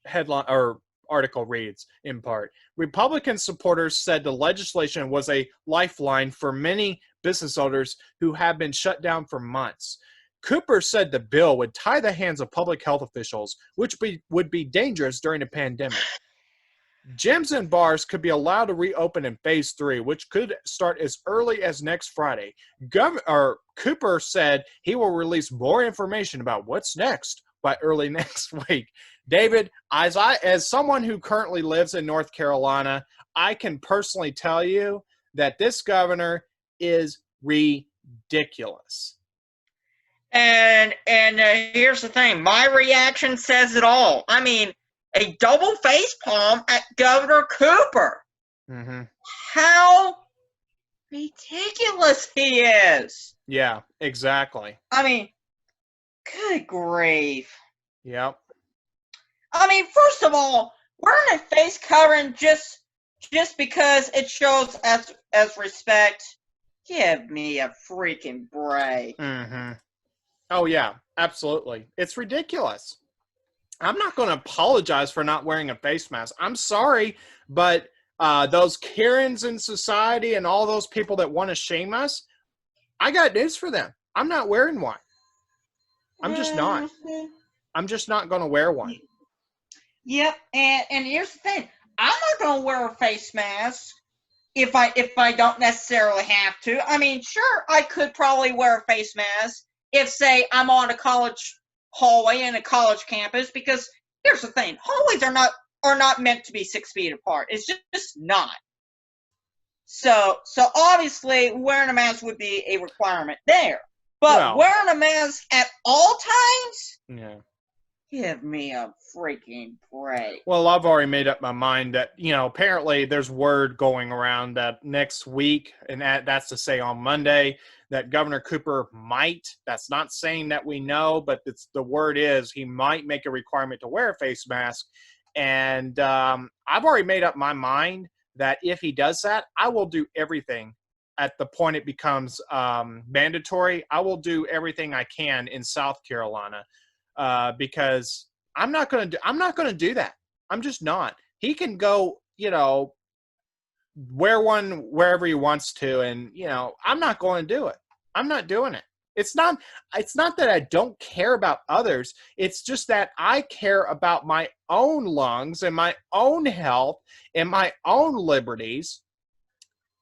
headline or article reads in part. Republican supporters said the legislation was a lifeline for many business owners who have been shut down for months. Cooper said the bill would tie the hands of public health officials, which would be dangerous during a pandemic. Gyms and bars could be allowed to reopen in phase 3, which could start as early as next Friday. Cooper said he will release more information about what's next by early next week. David, as someone who currently lives in North Carolina, I can personally tell you that this governor is ridiculous. And here's the thing. My reaction says it all. I mean, a double face palm at Governor Cooper. Mm-hmm. How ridiculous he is. Yeah, exactly. I mean, good grief. Yep. I mean, first of all, wearing a face covering just because it shows as respect, give me a freaking break. Mm-hmm. Oh, yeah, absolutely. It's ridiculous. I'm not going to apologize for not wearing a face mask. I'm sorry, but those Karens in society and all those people that want to shame us, I got news for them. I'm not wearing one. I'm just not. Mhm. I'm just not going to wear one. Yep, and here's the thing: I'm not going to wear a face mask if I don't necessarily have to. I mean, sure, I could probably wear a face mask if, say, I'm on a college hallway in a college campus. Because here's the thing: hallways are not meant to be 6 feet apart. It's just not. So obviously, wearing a mask would be a requirement there. But Well, wearing a mask at all times, yeah. give me a freaking break. Well, I've already made up my mind that, apparently there's word going around that next week, and that's to say on Monday, that Governor Cooper might, that's not saying that we know, but the word is he might make a requirement to wear a face mask. And I've already made up my mind that if he does that, I will do everything at the point it becomes mandatory. I will do everything I can in South Carolina because I'm not going to do that. I'm just not. He can go, wear one wherever he wants to. And, I'm not going to do it. I'm not doing it. It's not that I don't care about others. It's just that I care about my own lungs and my own health and my own liberties.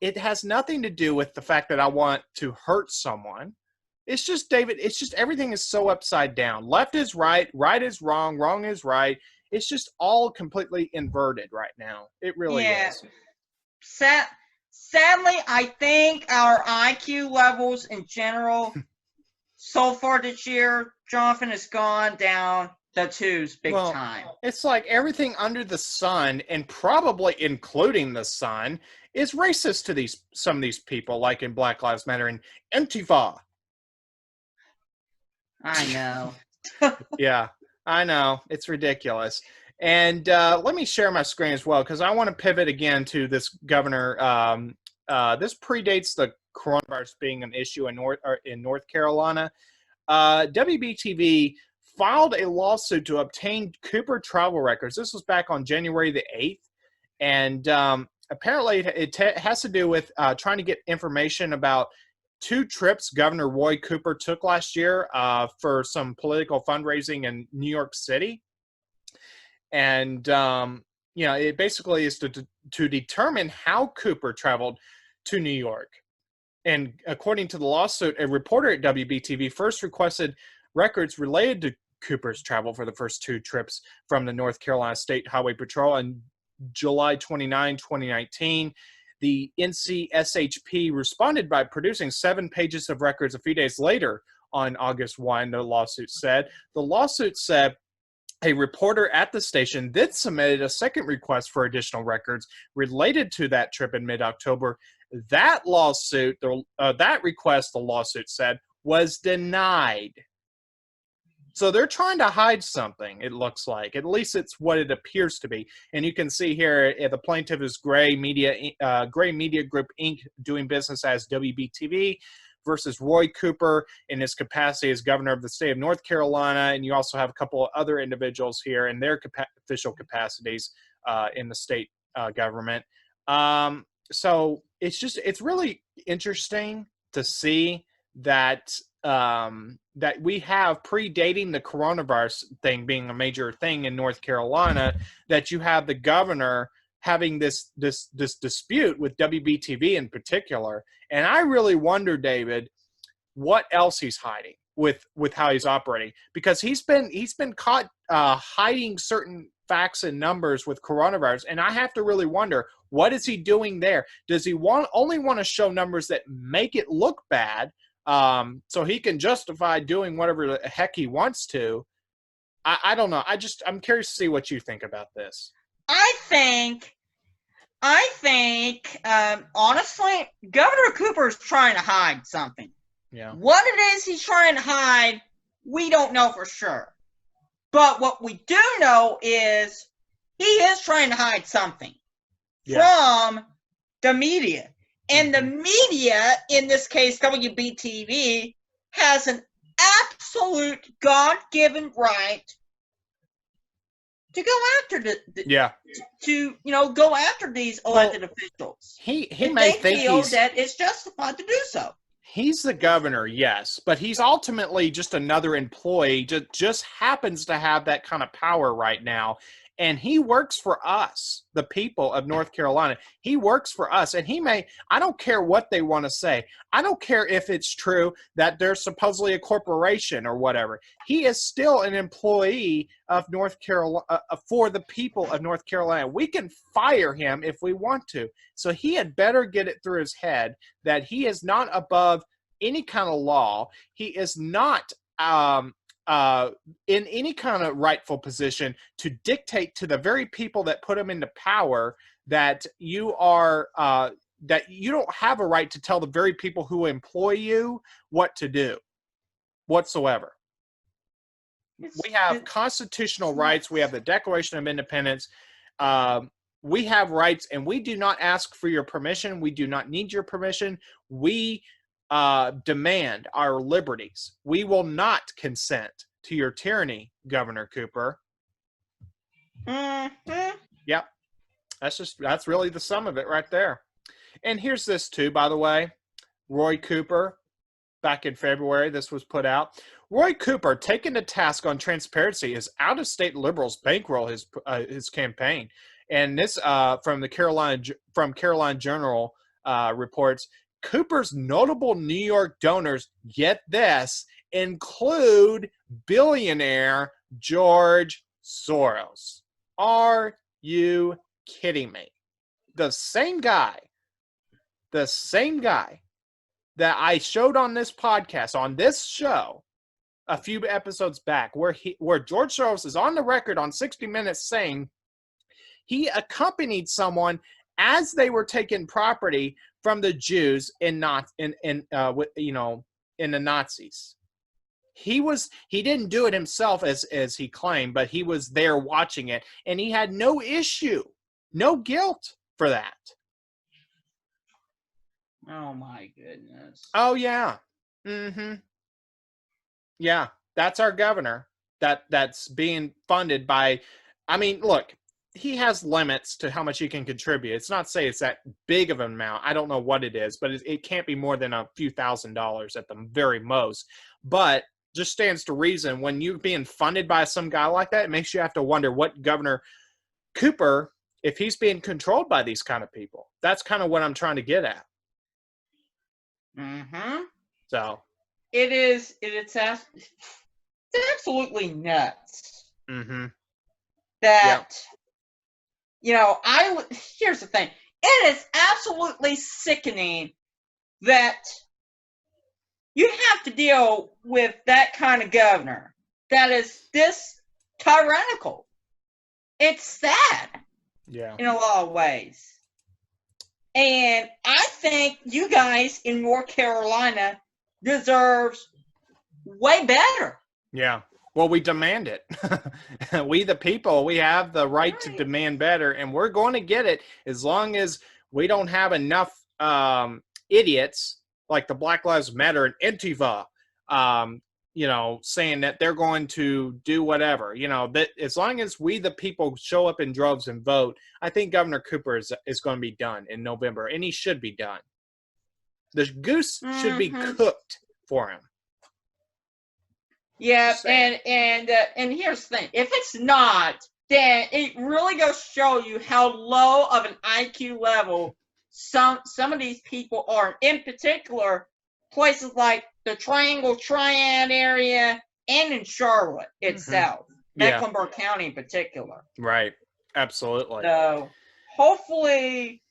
It has nothing to do with the fact that I want to hurt someone. It's just, David, it's just everything is so upside down. Left is right, right is wrong, wrong is right. It's just all completely inverted right now. It really is. Sadly, I think our IQ levels in general so far this year, Jonathan, has gone down the tubes big time. It's like everything under the sun, and probably including the sun, is racist to some of these people, like in Black Lives Matter and Antifa. I know. Yeah, I know. It's ridiculous. And let me share my screen as well, because I want to pivot again to this governor. This predates the coronavirus being an issue in North Carolina. WBTV filed a lawsuit to obtain Cooper travel records. This was back on January the 8th. And apparently it has to do with trying to get information about 2 trips Governor Roy Cooper took last year for some political fundraising in New York City. And, it basically is to determine how Cooper traveled to New York. And according to the lawsuit, a reporter at WBTV first requested records related to Cooper's travel for the first 2 trips from the North Carolina State Highway Patrol on July 29, 2019. The NCSHP responded by producing 7 pages of records a few days later on August 1, the lawsuit said. The lawsuit said a reporter at the station then submitted a second request for additional records related to that trip in mid-October. That request, the lawsuit said, was denied. So they're trying to hide something, it looks like. At least it's what it appears to be. And you can see here, the plaintiff is Gray Media Group, Inc., doing business as WBTV, versus Roy Cooper in his capacity as governor of the state of North Carolina. And you also have a couple of other individuals here in their official capacities in the state government. So it's really interesting to see that that we have, predating the coronavirus thing being a major thing in North Carolina, that you have the governor having this dispute with WBTV in particular. And I really wonder, David, what else he's hiding with how he's operating, because he's been caught hiding certain facts and numbers with coronavirus. And I have to really wonder, what is he doing there? Does he only want to show numbers that make it look bad, so he can justify doing whatever the heck he wants to? I don't know. I'm curious to see what you think about this. I think, honestly, Governor Cooper is trying to hide something. Yeah. What it is he's trying to hide, we don't know for sure. But what we do know is he is trying to hide something from the media. And the media, in this case, WBTV, has an absolute God-given right to go after go after these elected officials. He may think that it's justified to do so. He's the governor, yes, but he's ultimately just another employee, just happens to have that kind of power right now. And he works for us, the people of North Carolina. He works for us. And I don't care what they want to say. I don't care if it's true that they're supposedly a corporation or whatever. He is still an employee of North Carolina, for the people of North Carolina. We can fire him if we want to. So he had better get it through his head that he is not above any kind of law. He is not in any kind of rightful position to dictate to the very people that put him into power that you don't have a right to tell the very people who employ you what to do whatsoever. We have constitutional rights. We have the Declaration of Independence. We have rights, and we do not ask for your permission. We do not need your permission. We demand our liberties. We will not consent to your tyranny, Governor Cooper. Mm-hmm. Yep. That's really the sum of it right there. And here's this too, by the way. Roy Cooper, back in February, this was put out. Roy Cooper, taken to task on transparency, as out-of-state liberals bankroll his campaign. And this from Caroline Journal reports, Cooper's notable New York donors, get this, include billionaire George Soros. Are you kidding me? The same guy that I showed on this podcast, on this show, a few episodes back, where George Soros is on the record on 60 Minutes saying he accompanied someone as they were taking property from the Jews in the Nazis. He didn't do it himself as he claimed, but he was there watching it, and he had no issue, no guilt for that. Oh my goodness. Oh yeah. Mm-hmm. Yeah, that's our governor. That's being funded by, I mean, look, he has limits to how much he can contribute. It's not say it's that big of an amount. I don't know what it is, but it can't be more than a few $1,000s at the very most. But just stands to reason, when you're being funded by some guy like that, it makes you have to wonder what Governor Cooper, if he's being controlled by these kind of people. That's kind of what I'm trying to get at. Mm-hmm. So it's absolutely nuts. Mm-hmm. That, here's the thing. It is absolutely sickening that you have to deal with that kind of governor that is this tyrannical. It's sad. Yeah. In a lot of ways. And I think you guys in North Carolina deserves way better. Yeah. Well, we demand it. We, the people, we have the right to demand better, and we're going to get it as long as we don't have enough idiots like the Black Lives Matter and Antifa, saying that they're going to do whatever. That as long as we, the people, show up in droves and vote, I think Governor Cooper is going to be done in November, and he should be done. The goose should be cooked for him. Yeah, and here's the thing: if it's not, then it really goes to show you how low of an IQ level some of these people are. In particular, places like the Triangle Triad area and in Charlotte itself, Mecklenburg County in particular. Right. Absolutely. So hopefully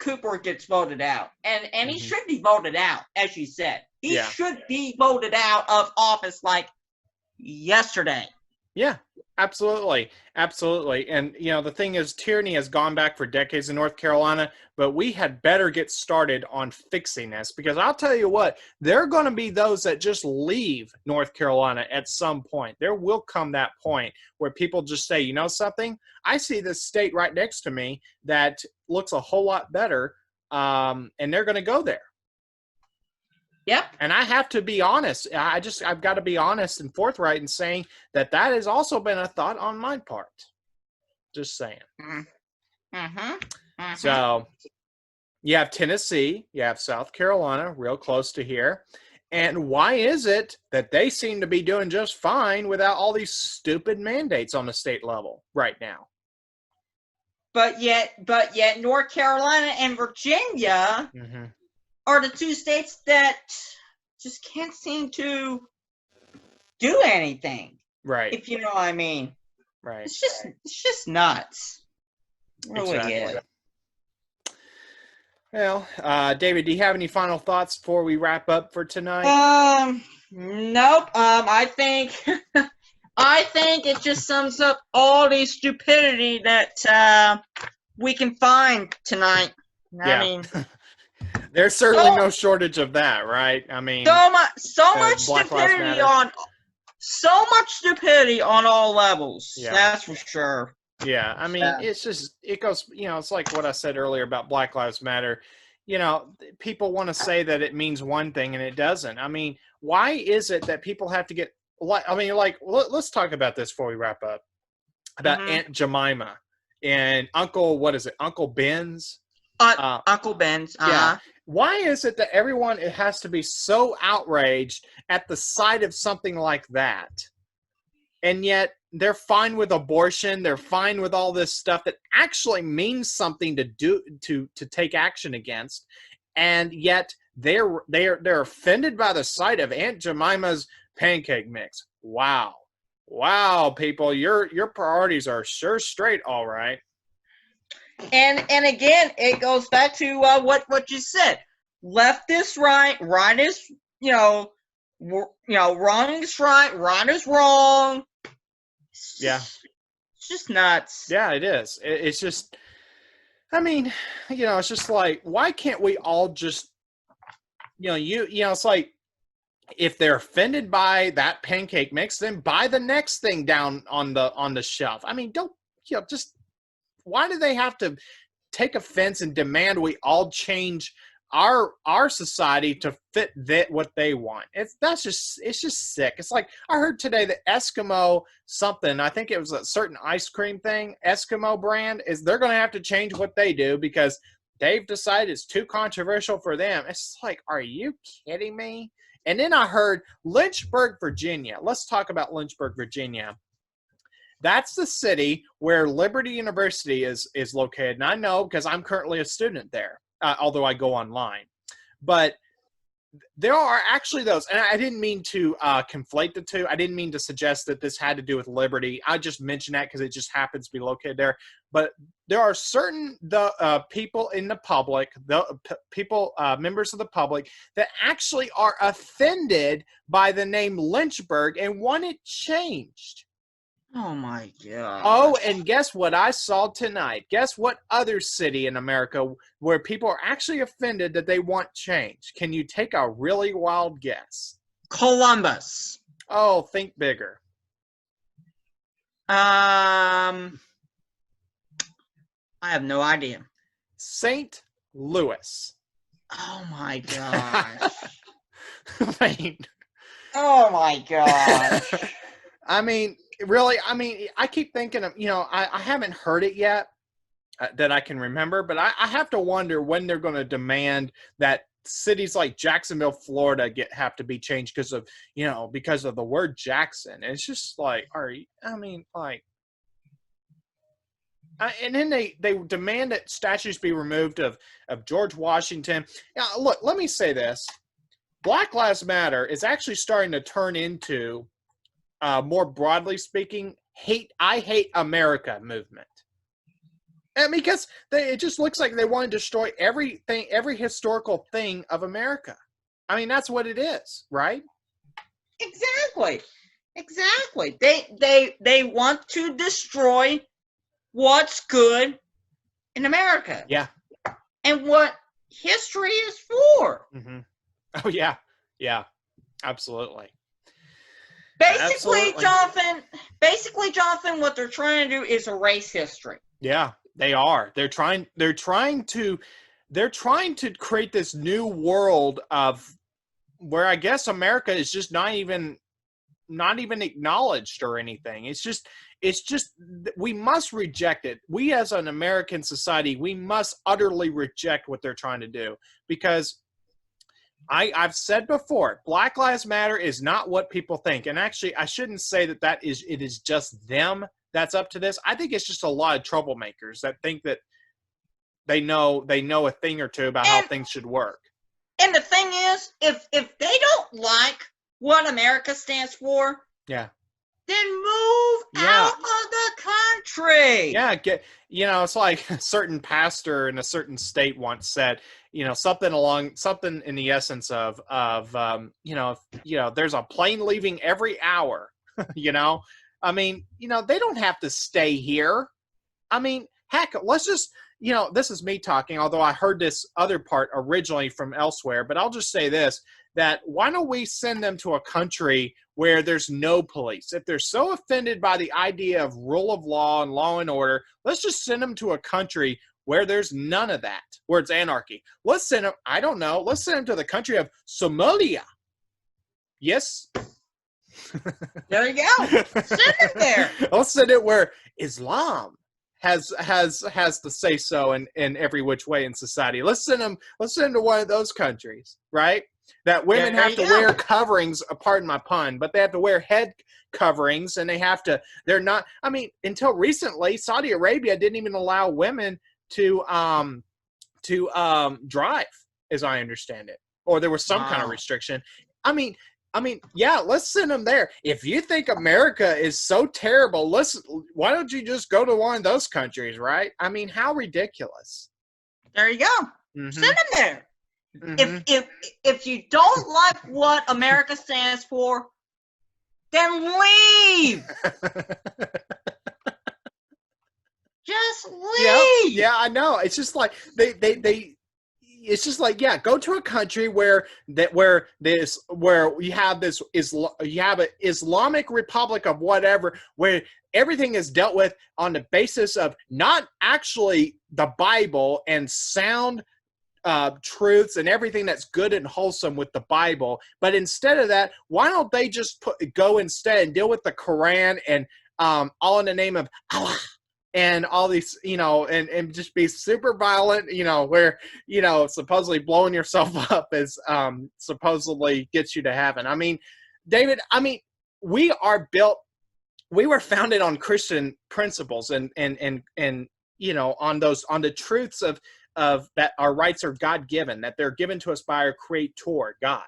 Cooper gets voted out, and he should be voted out, as you said. He should be voted out of office like yesterday. Yeah, absolutely. Absolutely. And, the thing is, tyranny has gone back for decades in North Carolina, but we had better get started on fixing this, because I'll tell you what, there are going to be those that just leave North Carolina at some point. There will come that point where people just say, you know something? I see this state right next to me that looks a whole lot better, and they're going to go there. Yep. And I have to be honest. I've got to be honest and forthright in saying that has also been a thought on my part. Just saying. Mm-hmm. Mm-hmm. So, You have Tennessee, you have South Carolina, real close to here. And why is it that they seem to be doing just fine without all these stupid mandates on the state level right now? But yet North Carolina and Virginia Mm-hmm. are the two states that just can't seem to do anything. Right. If you know what I mean. Right. It's just nuts. It really Exactly. is. Well, David, do you have any final thoughts before we wrap up for tonight? Nope. I think I think it just sums up all the stupidity that we can find tonight. Yeah. I mean, there's certainly no shortage of that, right? I mean, so much Black Lives stupidity Matter. so much stupidity on all levels. Yeah. That's for sure. Yeah, I mean, it's just, it goes, it's like what I said earlier about Black Lives Matter. People want to say that it means one thing and it doesn't. I mean, why is it that people have to get, let's talk about this before we wrap up, about Aunt Jemima and Uncle Ben's? Uncle Ben's. Yeah. Why is it that everyone has to be so outraged at the sight of something like that? And yet they're fine with abortion. They're fine with all this stuff that actually means something to take action against. And yet they're offended by the sight of Aunt Jemima's pancake mix. Wow, people, your priorities are sure straight, all right. And again, it goes back to what you said. Left is right is wrong is right is wrong. Yeah, it's just nuts. Yeah, it is. It's just, I mean, it's just like, why can't we all just, it's like, if they're offended by that pancake mix, then buy the next thing down on the shelf. I mean, don't, just, why do they have to take offense and demand we all change our society to fit what they want? It's just sick. It's like, I heard today that Eskimo something, I think it was a certain ice cream thing, Eskimo brand, is they're going to have to change what they do because they've decided it's too controversial for them. It's like, are you kidding me? And then I heard Lynchburg, Virginia. Let's talk about Lynchburg, Virginia. That's the city where Liberty University is located. And I know because I'm currently a student there, although I go online. But there are actually those, and I didn't mean to conflate the two. I didn't mean to suggest that this had to do with Liberty. I just mentioned that because it just happens to be located there. But there are certain people in the public, members of the public, that actually are offended by the name Lynchburg and want it changed. Oh my God. Oh, and guess what I saw tonight? Guess what other city in America where people are actually offended that they want change? Can you take a really wild guess? Columbus. Oh, think bigger. I have no idea. St. Louis. Oh my gosh. I mean, oh my gosh. I mean, really, I keep thinking of, I haven't heard it yet that I can remember, but I have to wonder when they're going to demand that cities like Jacksonville, Florida have to be changed because of the word Jackson. It's just like, and then they demand that statues be removed of George Washington. Now, look, let me say this. Black Lives Matter is actually starting to turn into, more broadly speaking, I hate America movement. And because it just looks like they want to destroy everything, every historical thing of America. I mean, that's what it is, right? Exactly. They want to destroy what's good in America. Yeah. And what history is for. Mm-hmm. Oh, yeah. Yeah, absolutely. Basically, Jonathan, what they're trying to do is erase history. Yeah, they are. They're trying to create this new world of where I guess America is just not even acknowledged or anything. It's just, It's just we must reject it. We as an American society, we must utterly reject what they're trying to do, because I've said before, Black Lives Matter is not what people think. And actually, I shouldn't say that it is just them that's up to this. I think it's just a lot of troublemakers that think that they know a thing or two about how things should work. And the thing is, if they don't like what America stands for, yeah, then move out of the country. Yeah, it's like a certain pastor in a certain state once said, something in the essence of there's a plane leaving every hour. I mean, they don't have to stay here. I mean, heck, let's just, this is me talking, although I heard this other part originally from elsewhere, but I'll just say this, that why don't we send them to a country where there's no police? If they're so offended by the idea of rule of law and law and order, let's just send them to a country where there's none of that, where it's anarchy. Let's send them, I don't know, let's send them to the country of Somalia. Yes? There you go. Send it there. Let's send it where Islam has the say so in every which way in society. Let's send them to one of those countries, right? That women have to wear coverings, pardon my pun, but they have to wear head coverings, and they're not, I mean, until recently, Saudi Arabia didn't even allow women to drive, as I understand it, or there was some kind of restriction. I mean, yeah, let's send them there. If you think America is so terrible, why don't you just go to one of those countries, right? I mean, how ridiculous. There you go. Mm-hmm. Send them there. Mm-hmm. If you don't like what America stands for, then leave. Just leave. Yeah, I know. It's just like it's just like, yeah, go to a country where you have an Islamic Republic of whatever, where everything is dealt with on the basis of not actually the Bible and sound truths and everything that's good and wholesome with the Bible, but instead of that, why don't they just go instead and deal with the Quran and all in the name of Allah and all these, and just be super violent, where, supposedly blowing yourself up is supposedly gets you to heaven. I mean, David, we were founded on Christian principles and on the truths of that our rights are God-given, that they're given to us by our Creator, God,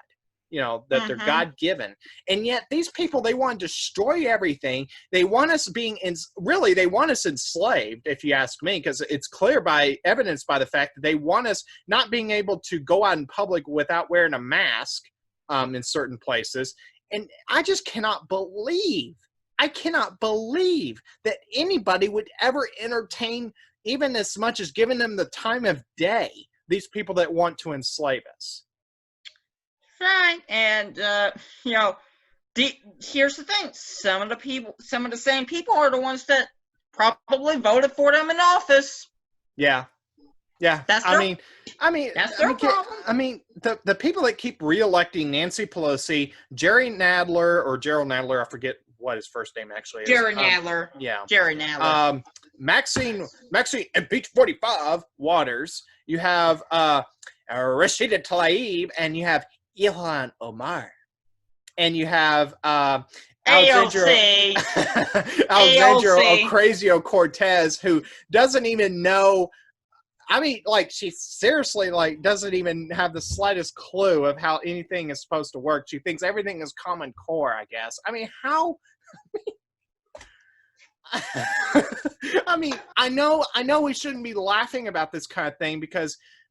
that they're God-given. And yet these people, they want to destroy everything. They want us they want us enslaved, if you ask me, because it's clear evidenced by the fact that they want us not being able to go out in public without wearing a mask in certain places. And I just cannot believe that anybody would ever entertain, even as much as giving them the time of day, these people that want to enslave us. Right. And, here's the thing. Some of the same people are the ones that probably voted for them in office. Yeah. Yeah. That's their problem. I mean, the people that keep reelecting Nancy Pelosi, Jerry Nadler, or Gerald Nadler, I forget what his first name actually is. Jerry Nadler. Yeah. Jerry Nadler. Maxine Impeach 45 Waters. You have Rashida Tlaib, and you have Ilhan Omar, and you have AOC. Alexandria Ocasio-Cortez, who doesn't even know. I mean, like, she seriously, like, doesn't even have the slightest clue of how anything is supposed to work. She thinks everything is Common Core, I guess. I mean, how? I mean, I know we shouldn't be laughing about this kind of thing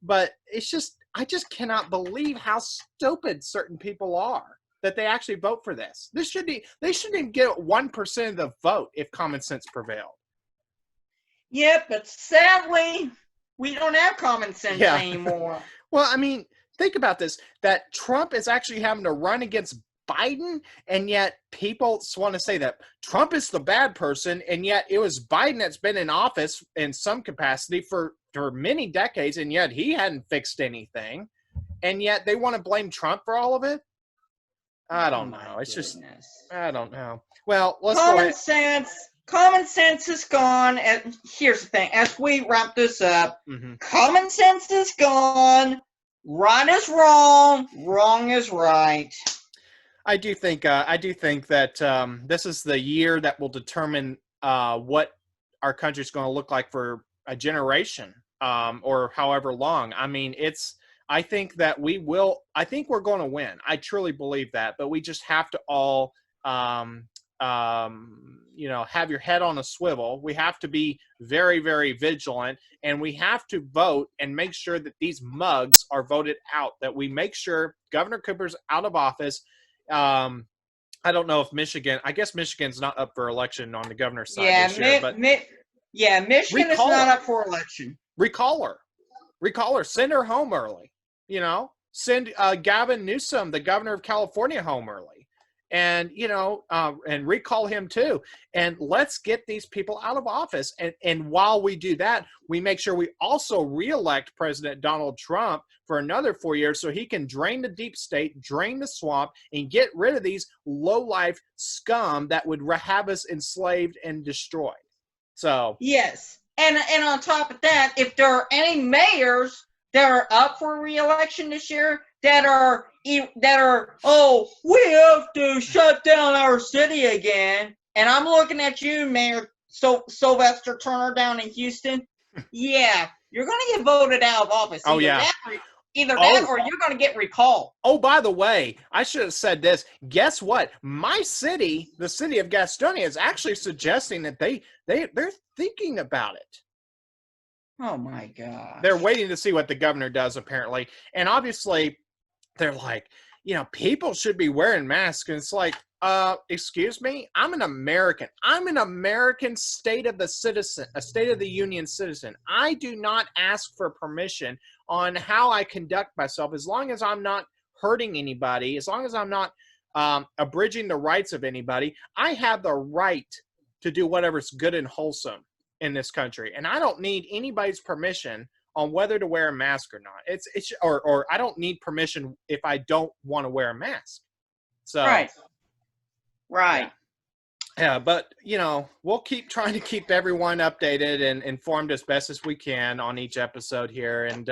but it's just, I just cannot believe how stupid certain people are that they actually vote for this. They shouldn't even get 1% of the vote if common sense prevailed. Yeah, but sadly, we don't have common sense anymore. Well, I mean, think about this, that Trump is actually having to run against Biden, and yet people want to say that Trump is the bad person, and yet it was Biden that's been in office in some capacity for many decades, and yet he hadn't fixed anything, and yet they want to blame Trump for all of it? I don't know. It's just, I don't know. Well, let's go ahead. common sense is gone. And here's the thing: as we wrap this up, Mm-hmm. common sense is gone. Right is wrong. Wrong is right. I do think that this is the year that will determine what our country's going to look like for a generation, or however long. I mean, I think that I think we're going to win. I truly believe that, but we just have to all, have your head on a swivel. We have to be very, very vigilant, and we have to vote and make sure that these mugs are voted out, that we make sure Governor Cooper's out of office. I don't know if I guess Michigan's not up for election on the governor's side this year, but Michigan is not up for election. Recall her, send her home early, send Gavin Newsom, the governor of California, home early, and, and recall him too. And let's get these people out of office. And while we do that, we make sure we also reelect President Donald Trump for another 4 years so he can drain the deep state, drain the swamp, and get rid of these low-life scum that would have us enslaved and destroyed. So yes. And on top of that, if there are any mayors that are up for re-election this year that are we have to shut down our city again, and I'm looking at you, Mayor Sylvester Turner down in Houston, yeah, you're going to get voted out of office. Either that or you're going to get recalled. Oh, by the way, I should have said this. Guess what? My city, the city of Gastonia, is actually suggesting that they're thinking about it. Oh, my God. They're waiting to see what the governor does, apparently. And obviously, they're like, people should be wearing masks. And it's like, excuse me? I'm an American. I'm an American State of the Union citizen. I do not ask for permission on how I conduct myself, as long as I'm not hurting anybody, as long as I'm not abridging the rights of anybody. I have the right to do whatever's good and wholesome in this country, and I don't need anybody's permission on whether to wear a mask or not. Or I don't need permission if I don't want to wear a mask. So right. Yeah, but we'll keep trying to keep everyone updated and informed as best as we can on each episode here. And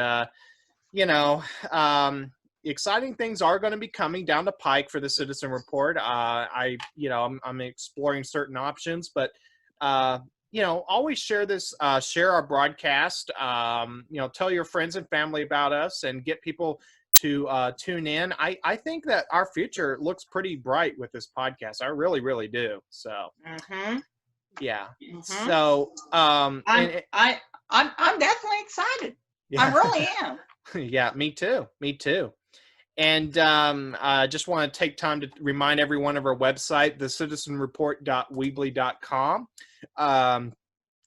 exciting things are going to be coming down the pike for the Citizen Report. I'm exploring certain options, but always share our broadcast. Tell your friends and family about us and get people to tune in. I think that our future looks pretty bright with this podcast. I really, really do. So, yeah. Mm-hmm. So, I'm definitely excited. Yeah. I really am. Yeah, me too. And I just want to take time to remind everyone of our website, thecitizenreport.weebly.com.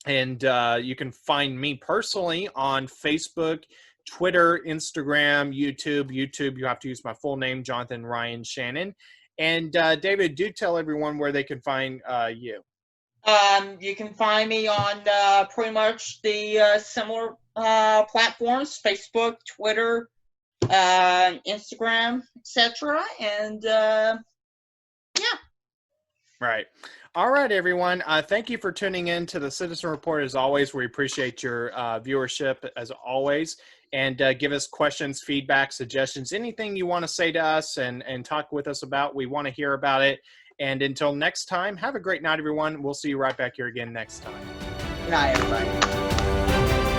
And you can find me personally on Facebook, Twitter, Instagram, YouTube. You have to use my full name, Jonathan Ryan Shannon. And David, do tell everyone where they can find you. You can find me on pretty much the similar platforms: Facebook, Twitter, Instagram, etc. And Right. All right, everyone. Thank you for tuning in to the Citizen Report. As always, we appreciate your viewership, as always. And give us questions, feedback, suggestions, anything you want to say to us and talk with us about. We want to hear about it. And until next time, have a great night, everyone. We'll see you right back here again next time. Good night, everybody.